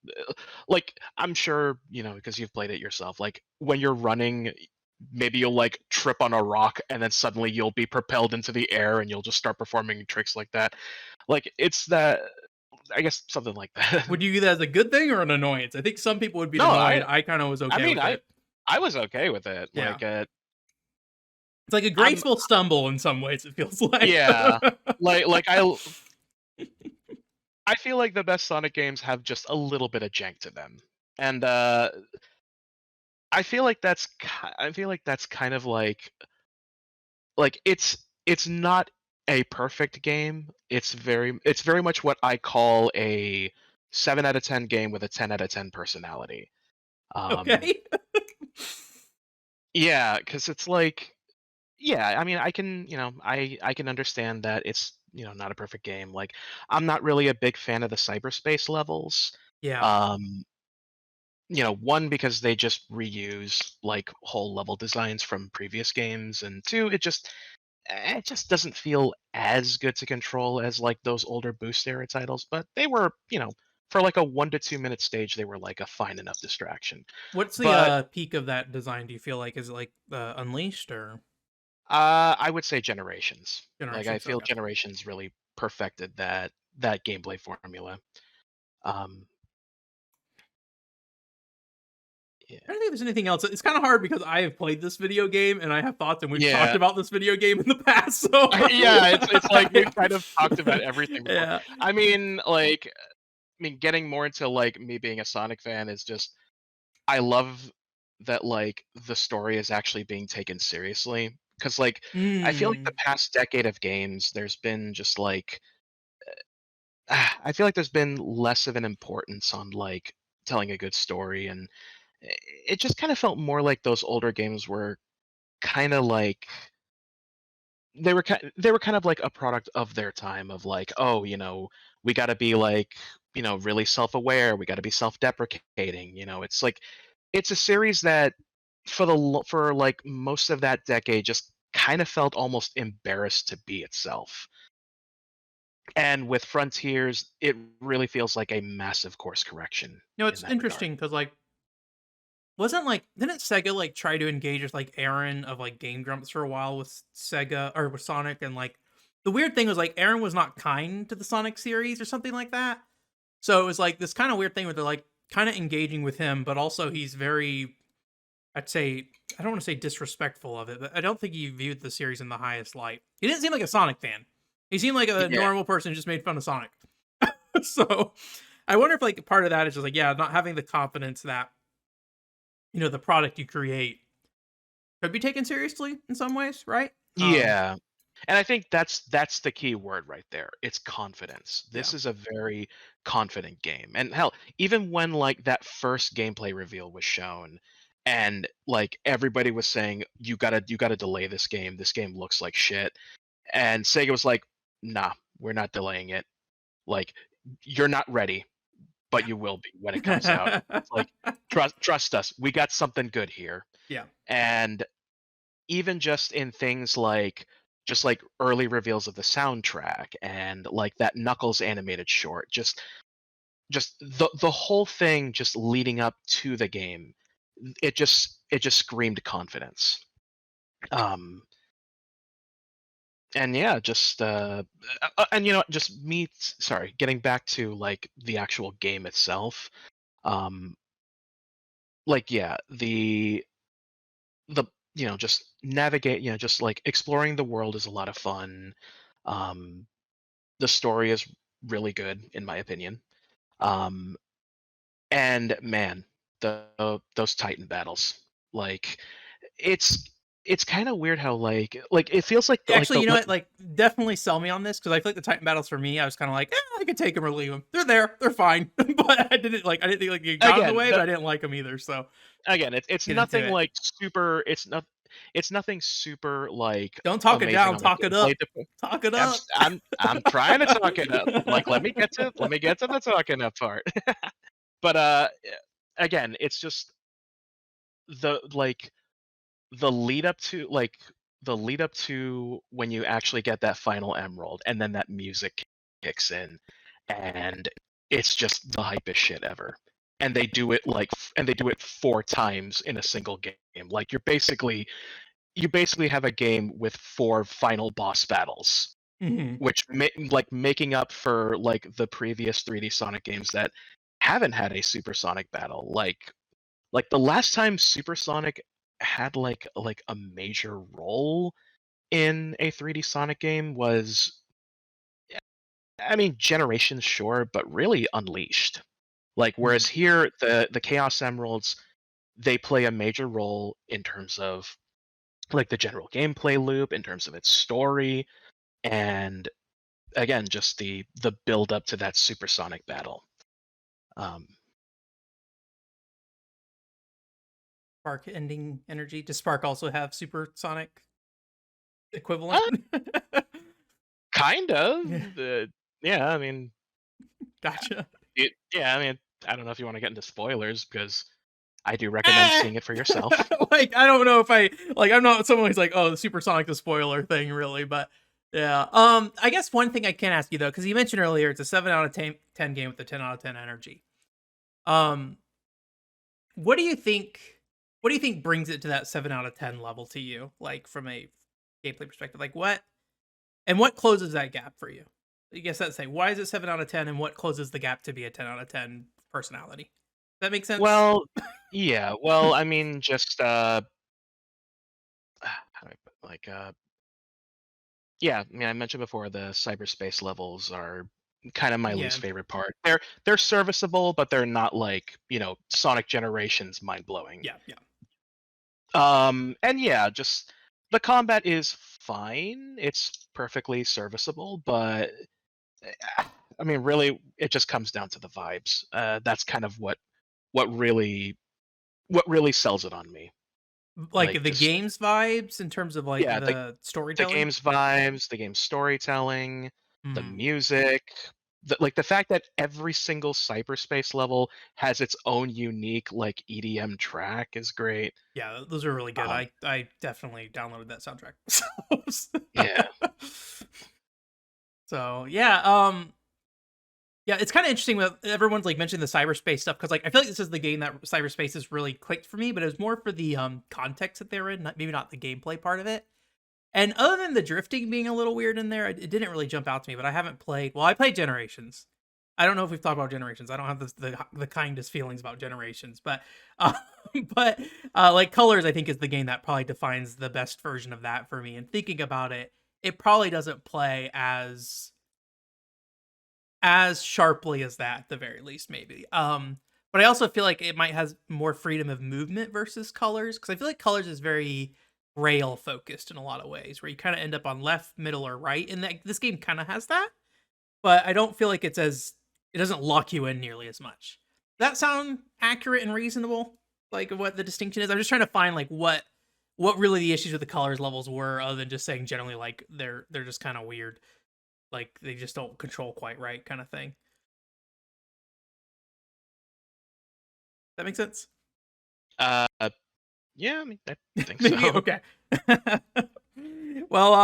like I'm sure, because you've played it yourself, like when you're running, maybe you'll like trip on a rock and then suddenly you'll be propelled into the air and you'll just start performing tricks like that. Like it's that, I guess something like that. Would you view that as a good thing or an annoyance? I think some people would be No, annoyed. I kind of was I okay mean, with it. I was okay with it. Yeah. Like, It's like a I'm graceful stumble in some ways, it feels like. yeah, like I feel like the best Sonic games have just a little bit of jank to them, and I feel like that's kind of like it's not a perfect game. It's very much what I call a 7 out of 10 game with a 10 out of 10 personality. Um, Okay. yeah, because it's like, yeah, I mean, I can understand that it's, not a perfect game. Like, I'm not really a big fan of the cyberspace levels. Yeah. Um, one, because they just reuse like whole level designs from previous games, and two, it just doesn't feel as good to control as like those older boost era titles. But they were, for like a 1 to 2 minute stage, they were like a fine enough distraction. What's the But peak of that design? Do you feel like is it like Unleashed or I would say Generations. Like I Generations? feel Okay. Generations really perfected that gameplay formula. Um, yeah, I don't think there's anything else. It's kind of hard because I have played this video game and I have thoughts, and we've talked yeah, about this video game in the past. So yeah. It's like we've kind of talked about everything before. yeah, Getting more into like me being a Sonic fan is just, I love that like the story is actually being taken seriously, because like I feel like the mm, past decade of games, there's been just like I feel like there's been less of an importance on like telling a good story, and it just kind of felt more like those older games were kind of like they were kind of like a product of their time, of like, oh, we got to be like, really self-aware, we got to be self-deprecating. It's like it's a series that for like most of that decade just kind of felt almost embarrassed to be itself. And with Frontiers, it really feels like a massive course correction in it's that regard. interesting because wasn't like didn't Sega like try to engage with like Aaron of like Game Grumps for a while with Sega or with Sonic, and like the weird thing was like Aaron was not kind to the Sonic series or something like that. So it was like this kind of weird thing where they're like kind of engaging with him, but also he's very, I'd say, I don't want to say disrespectful of it, but I don't think he viewed the series in the highest light. He didn't seem like a Sonic fan. He seemed like a Yeah. normal person who just made fun of Sonic. So I wonder if like part of that is just like, yeah, not having the confidence that, the product you create could be taken seriously in some ways, right? Yeah. And I think that's the key word right there. It's confidence. Yeah. This is a very confident game. And hell, even when like that first gameplay reveal was shown and like everybody was saying you got to delay this game. This game looks like shit. And Sega was like, "Nah, we're not delaying it. Like you're not ready, but you will be when it comes out." Yeah. It's like, trust us. We got something good here. Yeah. And even just in things like just like early reveals of the soundtrack and like that Knuckles animated short, just the whole thing just leading up to the game, it just screamed confidence. And yeah, and just me. Sorry, getting back to like the actual game itself. Um, like yeah, the just navigate, just like exploring the world is a lot of fun. Um, the story is really good in my opinion. Um, and man, those Titan battles, like it's it's kind of weird how like it feels like Actually, you know what? Like, definitely sell me on this because I feel like the Titan battles for me, I was kind of like, I could take them or leave them. They're there, they're fine. But I didn't think like you got in the again way, but I didn't like them either. So it's get into nothing it. like super. It's nothing super like Don't talk it amazing down, on the talk it gameplay. up. Talk it up. I'm trying to talk it up. Like let me get to the talking up part. But again, it's just the like the lead up to when you actually get that final emerald and then that music kicks in and it's just the hypest shit ever. And they do it four times in a single game. Like you basically have a game with four final boss battles, Mhm. which making up for like the previous 3D Sonic games that haven't had a supersonic battle. Like the last time Supersonic had like a major role in a 3D Sonic game was, I mean, Generations, sure, but really Unleashed. Like whereas here the Chaos Emeralds, they play a major role in terms of like the general gameplay loop, in terms of its story, and again just the build up to that supersonic battle. Um, Spark ending energy. Does Spark also have supersonic equivalent? uh, kind of. Yeah. Yeah, I mean, Gotcha. yeah, I mean, I don't know if you want to get into spoilers because I do recommend seeing it for yourself. Like, I don't know if I like. I'm not someone who's like, oh, the supersonic the spoiler thing, really, but yeah. I guess one thing I can ask you though, because you mentioned earlier, it's a 7 out of 10 game with a 10 out of 10 energy. Um, what do you think? What do you think brings it to that 7 out of 10 level to you? Like from a gameplay perspective, like what and what closes that gap for you? I guess that's say why is it 7 out of 10, and what closes the gap to be a 10 out of 10 personality? Does that make sense? Well, yeah, well, I mean, just how do I put yeah, I mean, I mentioned before the cyberspace levels are kind of my Yeah, least favorite part. They're serviceable, but they're not like, Sonic Generations mind blowing. yeah, yeah. And yeah, just the combat is fine. It's perfectly serviceable, but I mean, really, it just comes down to the vibes. That's kind of what really what really sells it on me. Like Like the just game's vibes in terms of like yeah, the the storytelling. game's vibes, the game's storytelling, the Hmm. music, the fact that every single cyberspace level has its own unique like EDM track is great. Yeah, those are really good. Um, I definitely downloaded that soundtrack. yeah. So yeah, yeah, it's kind of interesting that everyone's like mentioning the cyberspace stuff because like I feel like this is the game that cyberspace has really clicked for me, but it was more for the context that they're in, maybe not the gameplay part of it. And other than the drifting being a little weird in there, it didn't really jump out to me. But I haven't played. Well, I played Generations. I don't know if we've talked about Generations. I don't have the kindest feelings about Generations, but uh, but like Colors, I think is the game that probably defines the best version of that for me. And thinking about it, it probably doesn't play as sharply as that, at the very least, maybe. But I also feel like it might has more freedom of movement versus Colors because I feel like Colors is very rail focused in a lot of ways, where you kind of end up on left, middle, or right, and this game kind of has that. But I don't feel like it doesn't lock you in nearly as much. Does that sound accurate and reasonable? Like what the distinction is? I'm just trying to find like what really the issues with the colors levels were, other than just saying generally like they're just kind of weird, like they just don't control quite right, kind of thing. That makes sense. Uh, yeah, I mean, I think Maybe so. okay. Well,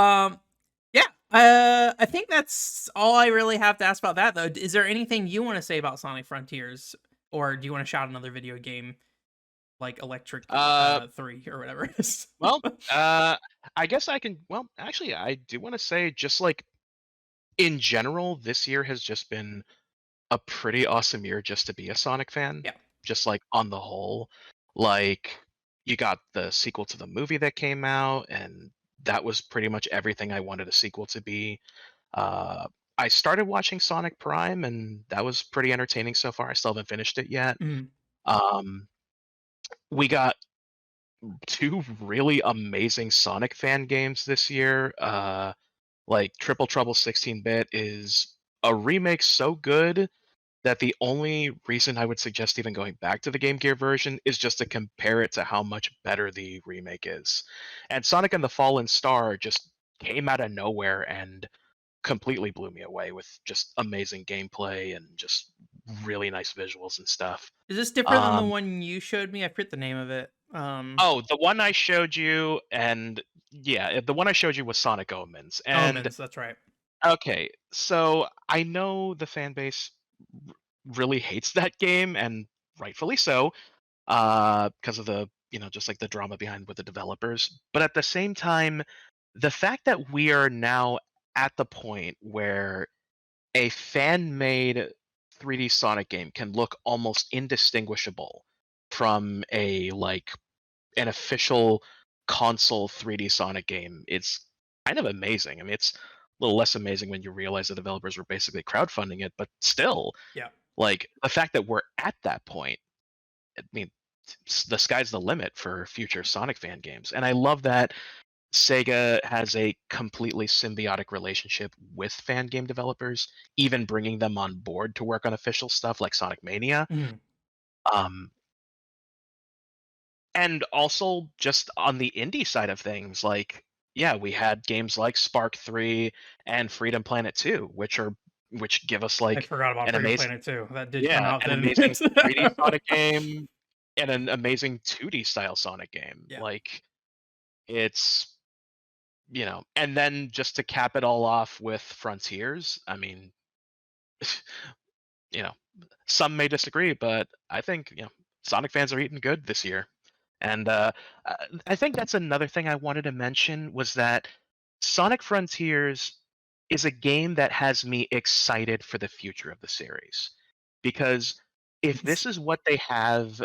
I think that's all I really have to ask about that, though. Is there anything you want to say about Sonic Frontiers, or do you want to shout another video game like Electric Uh, 3 or whatever it is? well, I guess I can. Well, actually, I do want to say, just like in general, this year has just been a pretty awesome year just to be a Sonic fan. Yeah. Just like on the whole, like you got the sequel to the movie that came out, and that was pretty much everything I wanted a sequel to be. Uh, I started watching Sonic Prime, and that was pretty entertaining so far. I still haven't finished it yet. Mhm. Um, we got two really amazing Sonic fan games this year. Like Triple Trouble 16-bit is a remake so good that the only reason I would suggest even going back to the Game Gear version is just to compare it to how much better the remake is. And Sonic and the Fallen Star just came out of nowhere and completely blew me away with just amazing gameplay and just really nice visuals and stuff. Is this different than the Um, one you showed me? I forget the name of it. oh, the one I showed you, and yeah, the one I showed you was Sonic Omens. And Omens. That's right. okay, so I know the fan base r- really hates that game, and rightfully so, because of the just like the drama behind with the developers. But at the same time, the fact that we are now at the point where a fan-made 3D Sonic game can look almost indistinguishable from an official console 3D Sonic game, it's kind of amazing. I mean, it's a little less amazing when you realize the developers were basically crowdfunding it, but still, Yeah. like the fact that we're at that point, I mean, the sky's the limit for future Sonic fan games. And I love that Sega has a completely symbiotic relationship with fan game developers, even bringing them on board to work on official stuff like Sonic Mania. Mhm. Um, and also just on the indie side of things, like yeah, we had games like Spark 3 and Freedom Planet 2, which give us I like forgot about an Freedom amazing Planet too. That did come yeah, out, an didn't amazing it? 3D Sonic game and an amazing 2D style Sonic game. Yeah. Like it's and then just to cap it all off with Frontiers, I mean, you know, some may disagree, but I think, Sonic fans are eating good this year. And uh, I think that's another thing I wanted to mention was that Sonic Frontiers is a game that has me excited for the future of the series. Because if this is what they have,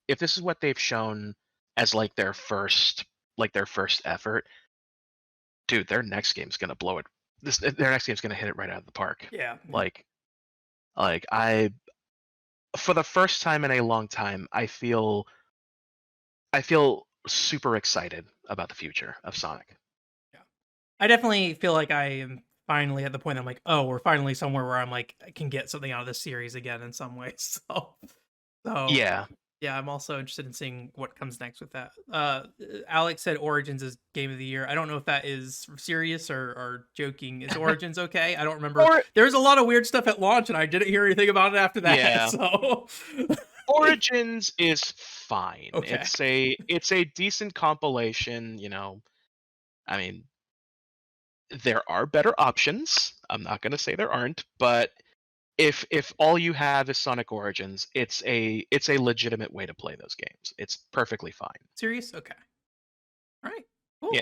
if this is what they've shown as like their first effort, dude, their next game's gonna blow it. Their next game's gonna hit it right out of the park. Yeah. Like, I, for the first time in a long time, I feel super excited about the future of Sonic. Yeah. I definitely feel like I am finally at the point I'm like, oh, we're finally somewhere where I'm like, I can get something out of this series again in some ways. So Yeah. yeah, I'm also interested in seeing what comes next with that. Alex said Origins is game of the year. I don't know if that is serious or joking. Is Origins okay? I don't remember. Or There was a lot of weird stuff at launch, and I didn't hear anything about it after that. Yeah. So Origins is fine. Okay. It's a decent compilation, I mean, there are better options. I'm not going to say there aren't, but if all you have is Sonic Origins, it's a legitimate way to play those games. It's perfectly fine. Serious? Okay. All right. Cool. Yeah.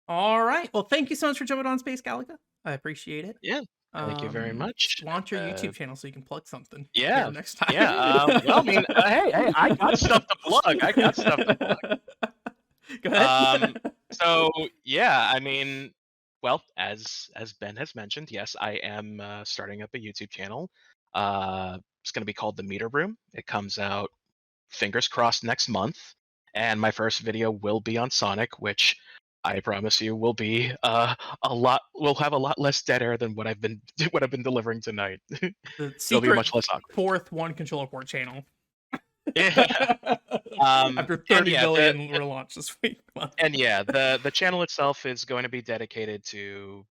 All right. Well, thank you so much for jumping on Space Galaga. I appreciate it. Yeah. Thank you very much. Launch your YouTube channel so you can plug something. Yeah. Here next time. Yeah. Well, I mean, hey, I got stuff to plug. I got stuff to plug. Go ahead. So yeah, I mean, well, as Ben has mentioned, yes, I am starting up a YouTube channel. It's going to be called The Meter Room. It comes out, fingers crossed, next month, and my first video will be on Sonic, which I promise you will be will have a lot less dead air than what I've been delivering tonight. The It'll be secret much less awkward. fourth one controller port channel. Yeah. After 30 yeah, billion relaunch this week. And yeah, the channel itself is going to be dedicated to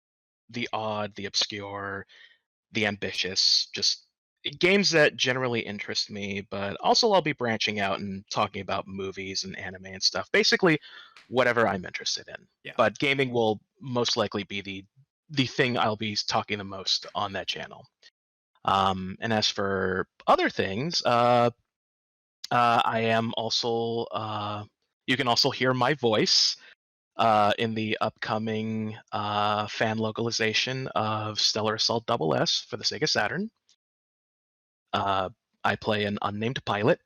the odd, the obscure, the ambitious, just games that generally interest me, but also I'll be branching out and talking about movies and anime and stuff. Basically, whatever I'm interested in. Yeah. But gaming will most likely be the the thing I'll be talking the most on that channel. And as for other things, I am also. You can also hear my voice in the upcoming fan localization of Stellar Assault Double S for the Sega Saturn. I play an unnamed pilot,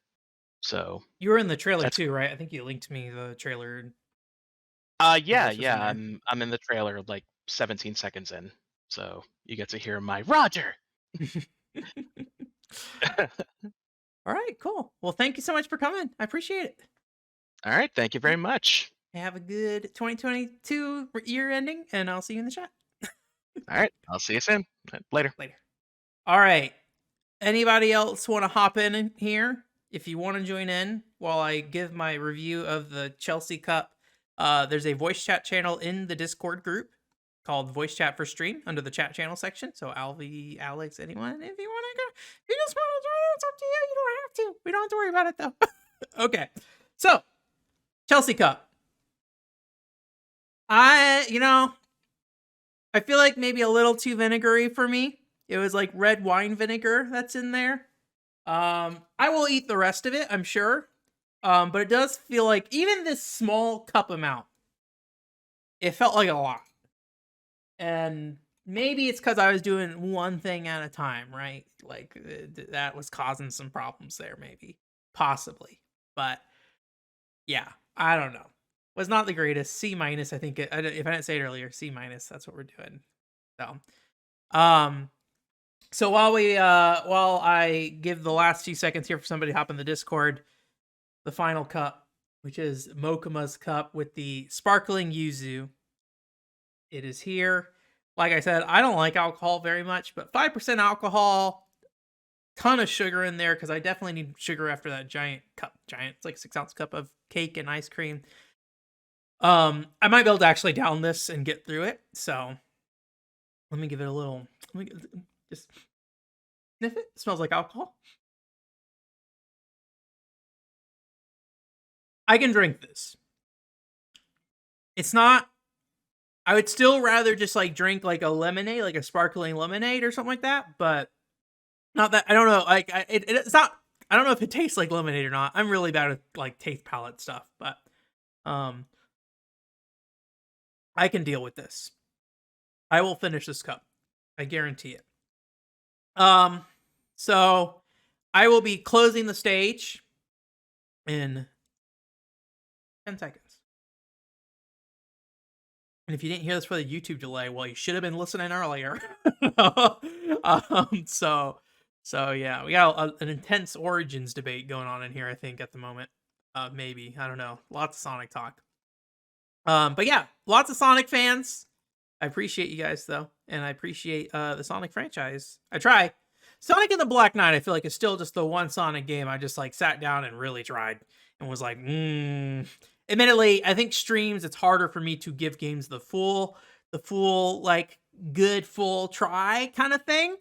so You were in the trailer that's too, right? I think you linked me the trailer. yeah, voice was in yeah. there. I'm in the trailer like 17 seconds in, so you get to hear my Roger. All right, cool. Well, thank you so much for coming. I appreciate it. All right, thank you very much. Have a good 2022 year ending, and I'll see you in the chat All right, I'll see you soon. Later. later. All right. Anybody else want to hop in here? If you want to join in while I give my review of the Chelsea Cup, there's a voice chat channel in the Discord group called Voice Chat for Stream under the chat channel section. So Alvy, Alex, anyone, if you want to go, if you just want to join in, it's up to you. You don't have to. We don't have to worry about it though. Okay. So Chelsea Cup. I feel like maybe a little too vinegary for me. It was like red wine vinegar that's in there. I will eat the rest of it, I'm sure. But it does feel like even this small cup amount, it felt like a lot. And maybe it's because I was doing one thing at a time, right? Like that was causing some problems there, maybe, possibly. But yeah, I don't know. Was not the greatest. C minus, I think. If I didn't say it earlier, C minus. That's what we're doing. So while I give the last few seconds here for somebody to hop in the Discord, the final cup, which is Mokuma's cup with the sparkling yuzu. It is here. Like I said, I don't like alcohol very much, but 5% alcohol, ton of sugar in there because I definitely need sugar after that giant cup. It's like a 6-ounce cup of cake and ice cream. I might be able to actually down this and get through it. So let me give it a little. Just sniff it. It smells like alcohol. I can drink this. It's not. I would still rather just like drink like a lemonade, like a sparkling lemonade or something like that. But not that. I don't know. Like it's not. I don't know if it tastes like lemonade or not. I'm really bad with like taste palette stuff, but I can deal with this. I will finish this cup. I guarantee it. So I will be closing the stage in 10 seconds. And if you didn't hear this for the YouTube delay, well, you should have been listening earlier. So yeah, we got an intense Origins debate going on in here, I think, at the moment. Maybe, I don't know. Lots of Sonic talk. But yeah, lots of Sonic fans. I appreciate you guys though, and I appreciate the Sonic franchise. I try. Sonic and the Black Knight, I feel like is still just the one Sonic game I just like sat down and really tried and was like, Admittedly, I think streams it's harder for me to give games the full like good full try kind of thing.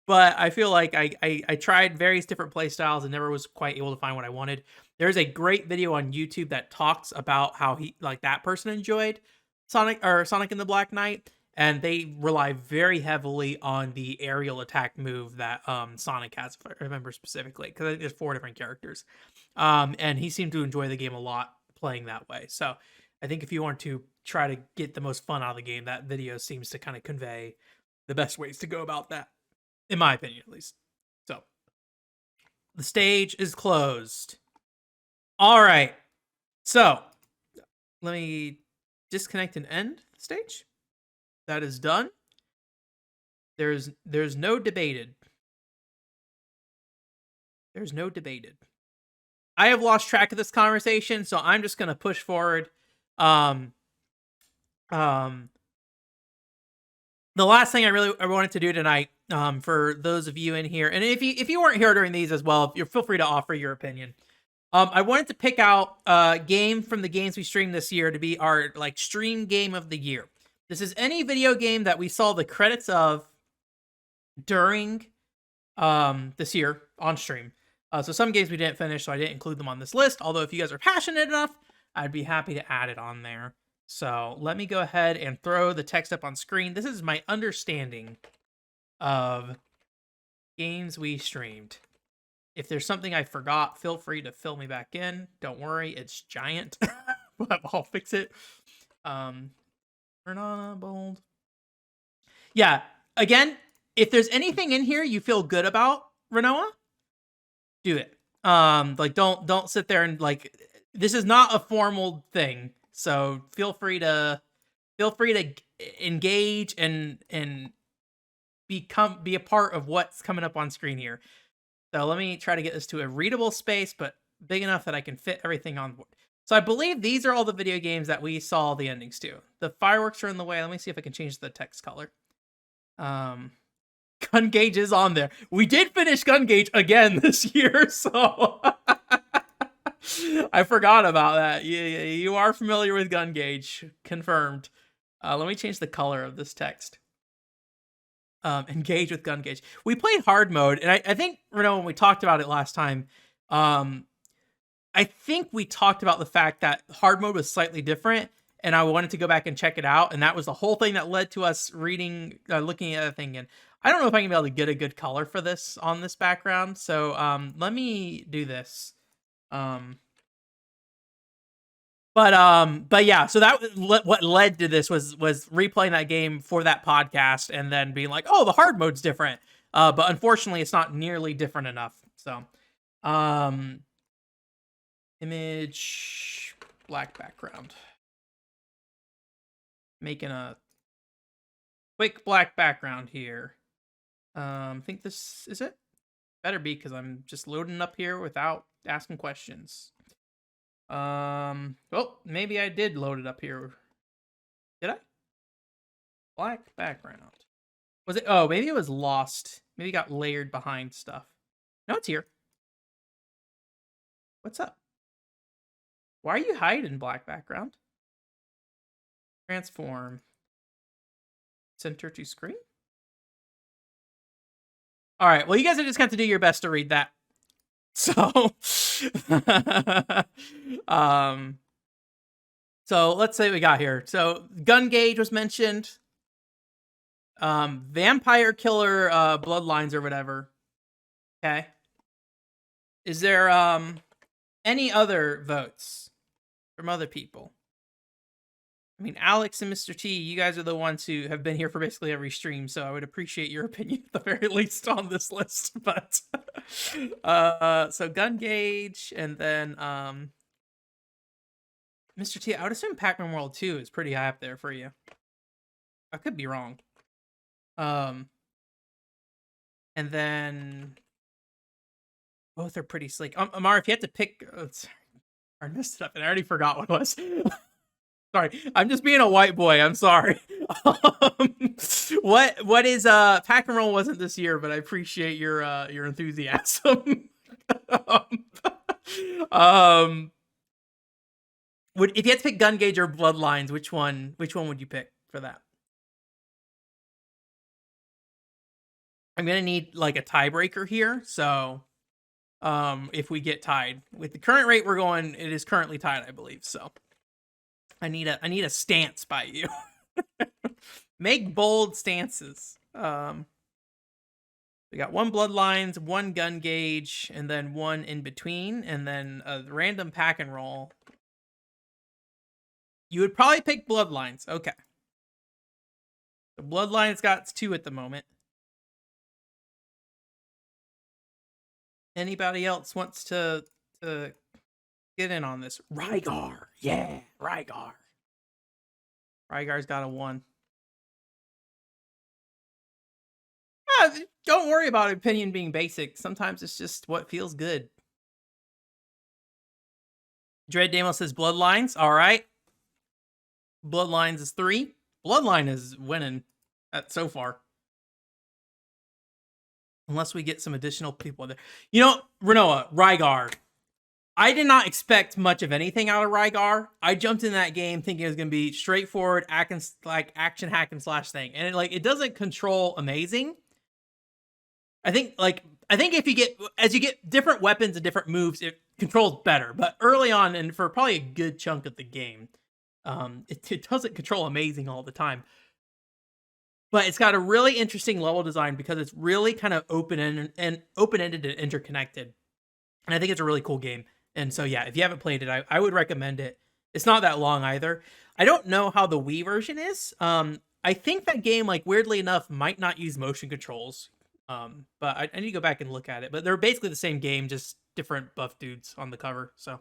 But I feel like I tried various different play styles and never was quite able to find what I wanted. There's a great video on YouTube that talks about how that person enjoyed Sonic and the Black Knight, and they rely very heavily on the aerial attack move that Sonic has, if I remember specifically, because I think there's 4 different characters. And he seemed to enjoy the game a lot playing that way. So I think if you want to try to get the most fun out of the game, that video seems to kind of convey the best ways to go about that, in my opinion, at least. So the stage is closed. All right. So let me disconnect and end the stage. That is done. There's no debated. There's no debated. I have lost track of this conversation, so I'm just gonna push forward. The last thing I wanted to do tonight, for those of you in here, and if you weren't here during these as well, feel free to offer your opinion. I wanted to pick out a game from the games we streamed this year to be our like stream game of the year. This is any video game that we saw the credits of during this year on stream. So some games we didn't finish, so I didn't include them on this list. Although if you guys are passionate enough, I'd be happy to add it on there. So let me go ahead and throw the text up on screen. This is my understanding of games we streamed. If there's something I forgot, feel free to fill me back in. Don't worry, it's giant. But I'll fix it. Turn on bold. Yeah, again, if there's anything in here you feel good about, Renoa, do it. Like don't sit there and like, this is not a formal thing. So feel free to engage and be a part of what's coming up on screen here. So let me try to get this to a readable space, but big enough that I can fit everything on board. So I believe these are all the video games that we saw the endings to. The fireworks are in the way. Let me see if I can change the text color. Gun Gauge is on there. We did finish Gun Gauge again this year, so I forgot about that. You are familiar with Gun Gauge. Confirmed. Let me change the color of this text. Engage with Gun Gauge. We played hard mode, and I think, Renault, when we talked about it last time, I think we talked about the fact that hard mode was slightly different, and I wanted to go back and check it out, and that was the whole thing that led to us looking at the thing. And I don't know if I can be able to get a good color for this on this background, so let me do this. But yeah, so that what led to this was replaying that game for that podcast and then being like, oh, the hard mode's different. But unfortunately, it's not nearly different enough. So, image, black background. Making a quick black background here. I think this is it. Better be, because I'm just loading up here without asking questions. Oh, maybe I did load it up here. Did I? Black background. Was it? Oh, maybe it was lost. Maybe it got layered behind stuff. No, it's here. What's up? Why are you hiding black background? Transform. Center to screen? All right, well, you guys are just going to do your best to read that. So, so let's say we got here. So Gun Gauge was mentioned. Vampire Killer Bloodlines or whatever. Okay. Is there any other votes from other people? I mean, Alex and Mr. T, you guys are the ones who have been here for basically every stream, so I would appreciate your opinion at the very least on this list. But so Gun Gauge, and then Mr. T, I would assume Pac-Man World 2 is pretty high up there for you. I could be wrong. And then both are pretty slick. Amar, if you had to pick, I messed it up and I already forgot what it was. Sorry, I'm just being a white boy. I'm sorry. What is Pac-Man Roll wasn't this year, but I appreciate your enthusiasm. If you had to pick Gun Gauge or Bloodlines, which one would you pick for that? I'm gonna need like a tiebreaker here, so if we get tied with the current rate we're going, it is currently tied, I believe. So I need a stance by you. Make bold stances. We got one Bloodlines, one Gun Gauge, and then one in between, and then a random Pack and Roll. You would probably pick Bloodlines. Okay. The Bloodlines got 2 at the moment. Anybody else wants to get in on this? Rygar. Yeah, Rygar. Rygar's got a 1. Don't worry about opinion being basic. Sometimes it's just what feels good. Dread Damo says Bloodlines. All right. Bloodlines is 3. Bloodline is winning so far. Unless we get some additional people there. You know, Renoa, Rygar. I did not expect much of anything out of Rygar. I jumped in that game thinking it was going to be straightforward action hack and slash thing. And it doesn't control amazing. I think if you get different weapons and different moves, it controls better. But early on, and for probably a good chunk of the game, It doesn't control amazing all the time, but it's got a really interesting level design because it's really kind of open-ended and interconnected. And I think it's a really cool game. And so, yeah, if you haven't played it, I would recommend it. It's not that long either. I don't know how the Wii version is. I think that game, like, weirdly enough, might not use motion controls. But I need to go back and look at it. But they're basically the same game, just different buff dudes on the cover. So,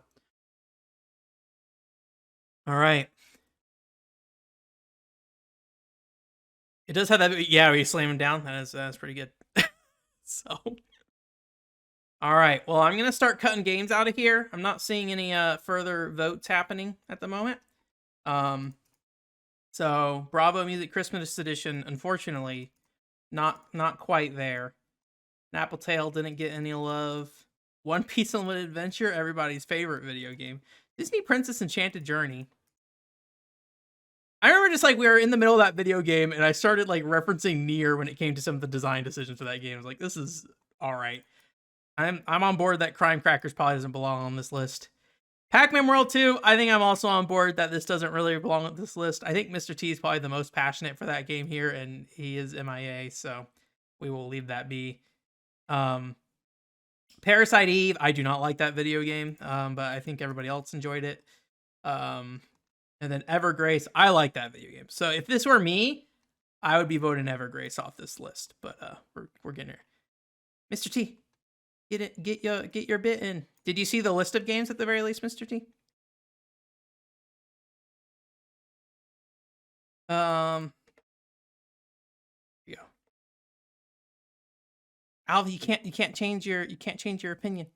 all right. It does have that. Yeah, we slam him down. That's pretty good. So, all right. Well, I'm gonna start cutting games out of here. I'm not seeing any further votes happening at the moment. So Bravo Music Christmas Edition, unfortunately, not quite there. Appletail didn't get any love. One Piece Unlimited Adventure, everybody's favorite video game. Disney Princess Enchanted Journey. I remember just like we were in the middle of that video game and I started like referencing Nier when it came to some of the design decisions for that game. I was like, this is all right. I'm on board that Crime Crackers probably doesn't belong on this list. Pac-Man World 2, I think I'm also on board that this doesn't really belong on this list. I think Mr. T is probably the most passionate for that game here, and he is MIA, so we will leave that be. Parasite Eve, I do not like that video game, but I think everybody else enjoyed it. And then Evergrace, I like that video game. So if this were me, I would be voting Evergrace off this list, but we're getting here. Mr. T, get your bit in. Did you see the list of games at the very least, Mr. T? Here you go. Alv, you can't change your opinion.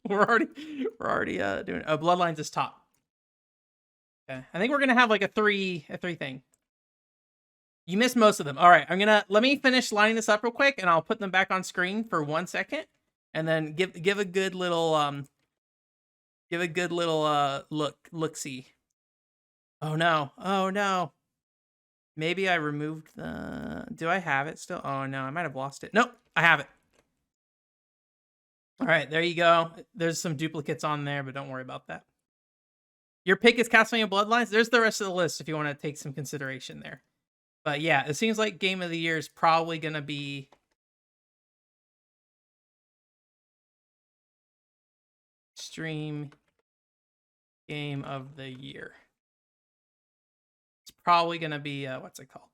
we're already doing Bloodlines is top. Okay. I think we're gonna have like a three thing. You missed most of them. All right, let me finish lining this up real quick, and I'll put them back on screen for 1 second, and then give a good little look see. Oh no. Maybe I removed the. Do I have it still? Oh no, I might have lost it. Nope, I have it. All right, there you go. There's some duplicates on there, but don't worry about that. Your pick is Castlevania Bloodlines. There's the rest of the list if you want to take some consideration there. But yeah, it seems like Game of the Year is probably going to be Stream Game of the Year. It's probably going to be, what's it called?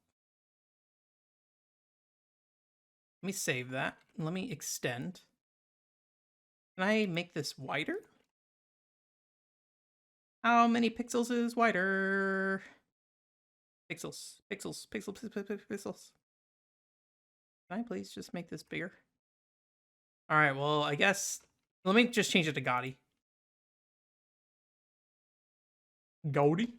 Let me save that. Let me extend. Can I make this wider? How many pixels is wider? Pixels. Can I please just make this bigger? All right, well, I guess... Let me just change it to GotY. GotY?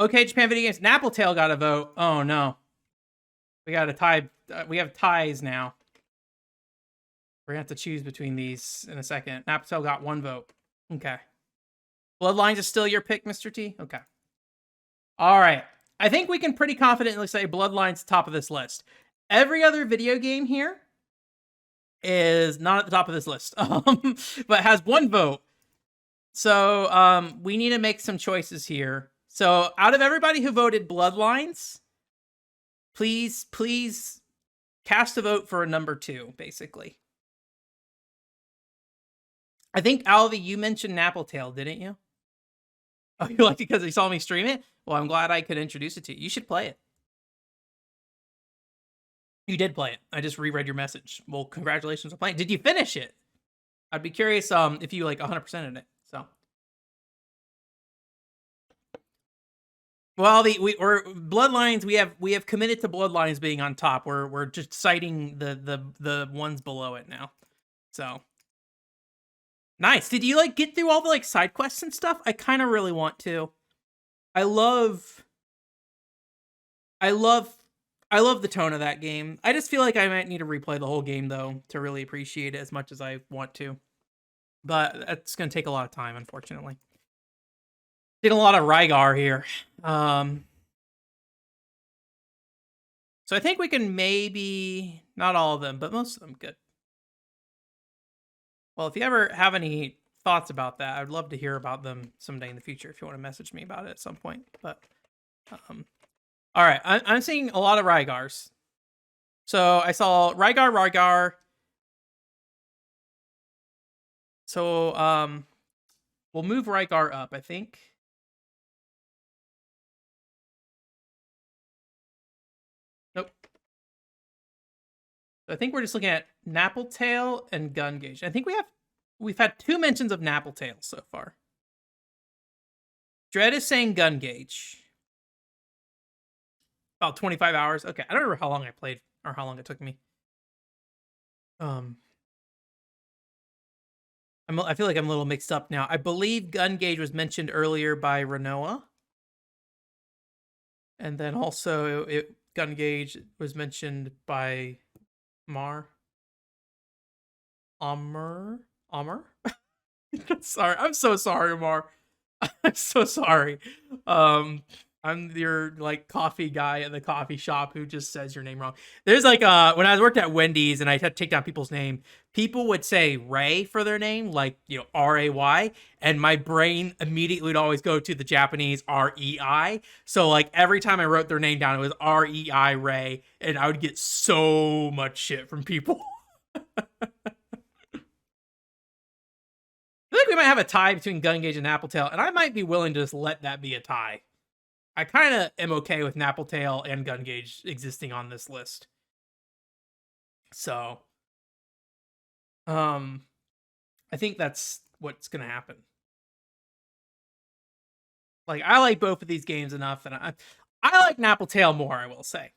Okay, Japan Video Games. Appletail got a vote. Oh, no. We got a tie. We have ties now. We're going to have to choose between these in a second. Appletail got 1 vote. Okay. Bloodlines is still your pick, Mr. T? Okay. All right. I think we can pretty confidently say Bloodlines top of this list. Every other video game here is not at the top of this list, but has 1 vote. So we need to make some choices here. So out of everybody who voted Bloodlines, please cast a vote for a number 2, basically. I think, Alvi, you mentioned Appletail, didn't you? Oh, you liked it because you saw me stream it? Well, I'm glad I could introduce it to you. You should play it. You did play it. I just reread your message. Well, congratulations on playing. Did you finish it? I'd be curious if you like 100%ed it. So, well, we're Bloodlines. We have committed to Bloodlines being on top. We're just citing the ones below it now. So. Nice. Did you like get through all the like side quests and stuff? I kind of really want to. I love the tone of that game. I just feel like I might need to replay the whole game though to really appreciate it as much as I want to. But that's going to take a lot of time, unfortunately. Did a lot of Rygar here. So I think we can maybe not all of them, but most of them good. Well, if you ever have any thoughts about that. I'd love to hear about them someday in the future if you want to message me about it at some point. But all right, I'm seeing a lot of Rygars. So I saw Rygar. So we'll move Rygar up, I think. Nope. So I think we're just looking at Nappletail and Gungage. I think we've had 2 mentions of Nappletail so far. Dread is saying Gungage. About 25 hours. Okay, I don't remember how long I played or how long it took me. I feel like I'm a little mixed up now. I believe Gungage was mentioned earlier by Renoa. And then also Gungage was mentioned by Amr. Sorry, I'm so sorry, Amr. I'm so sorry. I'm your like coffee guy at the coffee shop who just says your name wrong. There's like when I was working at Wendy's and I had to take down people's name, people would say Ray for their name, like, you know, Ray, and my brain immediately would always go to the Japanese REI. So like every time I wrote their name down, it was REI Ray, and I would get so much shit from people. I think we might have a tie between Gungage and Nappletail, and I might be willing to just let that be a tie. I kind of am okay with Nappletail and Gungage existing on this list. So, I think that's what's gonna happen. Like, I like both of these games enough that I like Nappletail more, I will say.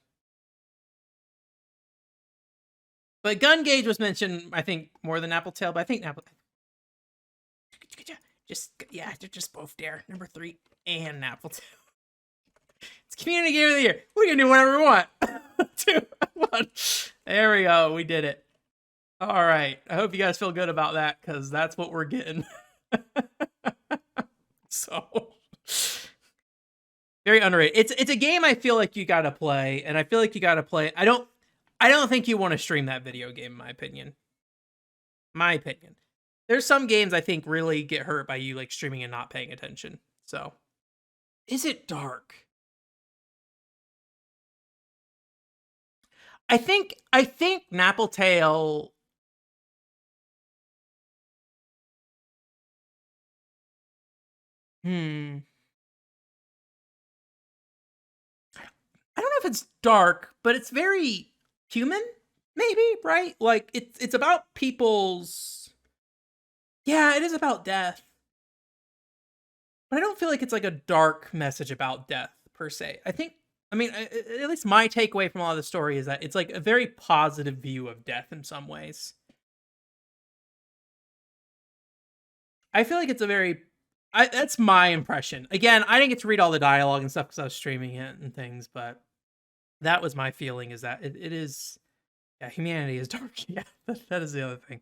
But Gungage was mentioned, I think, more than Nappletail, but I think Nappletail. They're just both there. Number 3 and Nappletail. It's Community Game of the Year. We can do whatever we want. 2, 1. There we go. We did it. All right. I hope you guys feel good about that because that's what we're getting. So, very underrated. It's a game I feel like you gotta play, and I feel like you gotta play. I don't think you want to stream that video game, in my opinion. There's some games I think really get hurt by you like streaming and not paying attention. So, is it dark? I think Nappletail. I don't know if it's dark, but it's very human, maybe, right? Like it's about people's. Yeah, it is about death. But I don't feel like it's like a dark message about death per se. I mean, at least my takeaway from a lot of the story is that it's like a very positive view of death in some ways. I feel like it's a very that's my impression. Again, I didn't get to read all the dialogue and stuff because I was streaming it and things, but that was my feeling, is that it is, yeah, humanity is dark. Yeah, that is the other thing.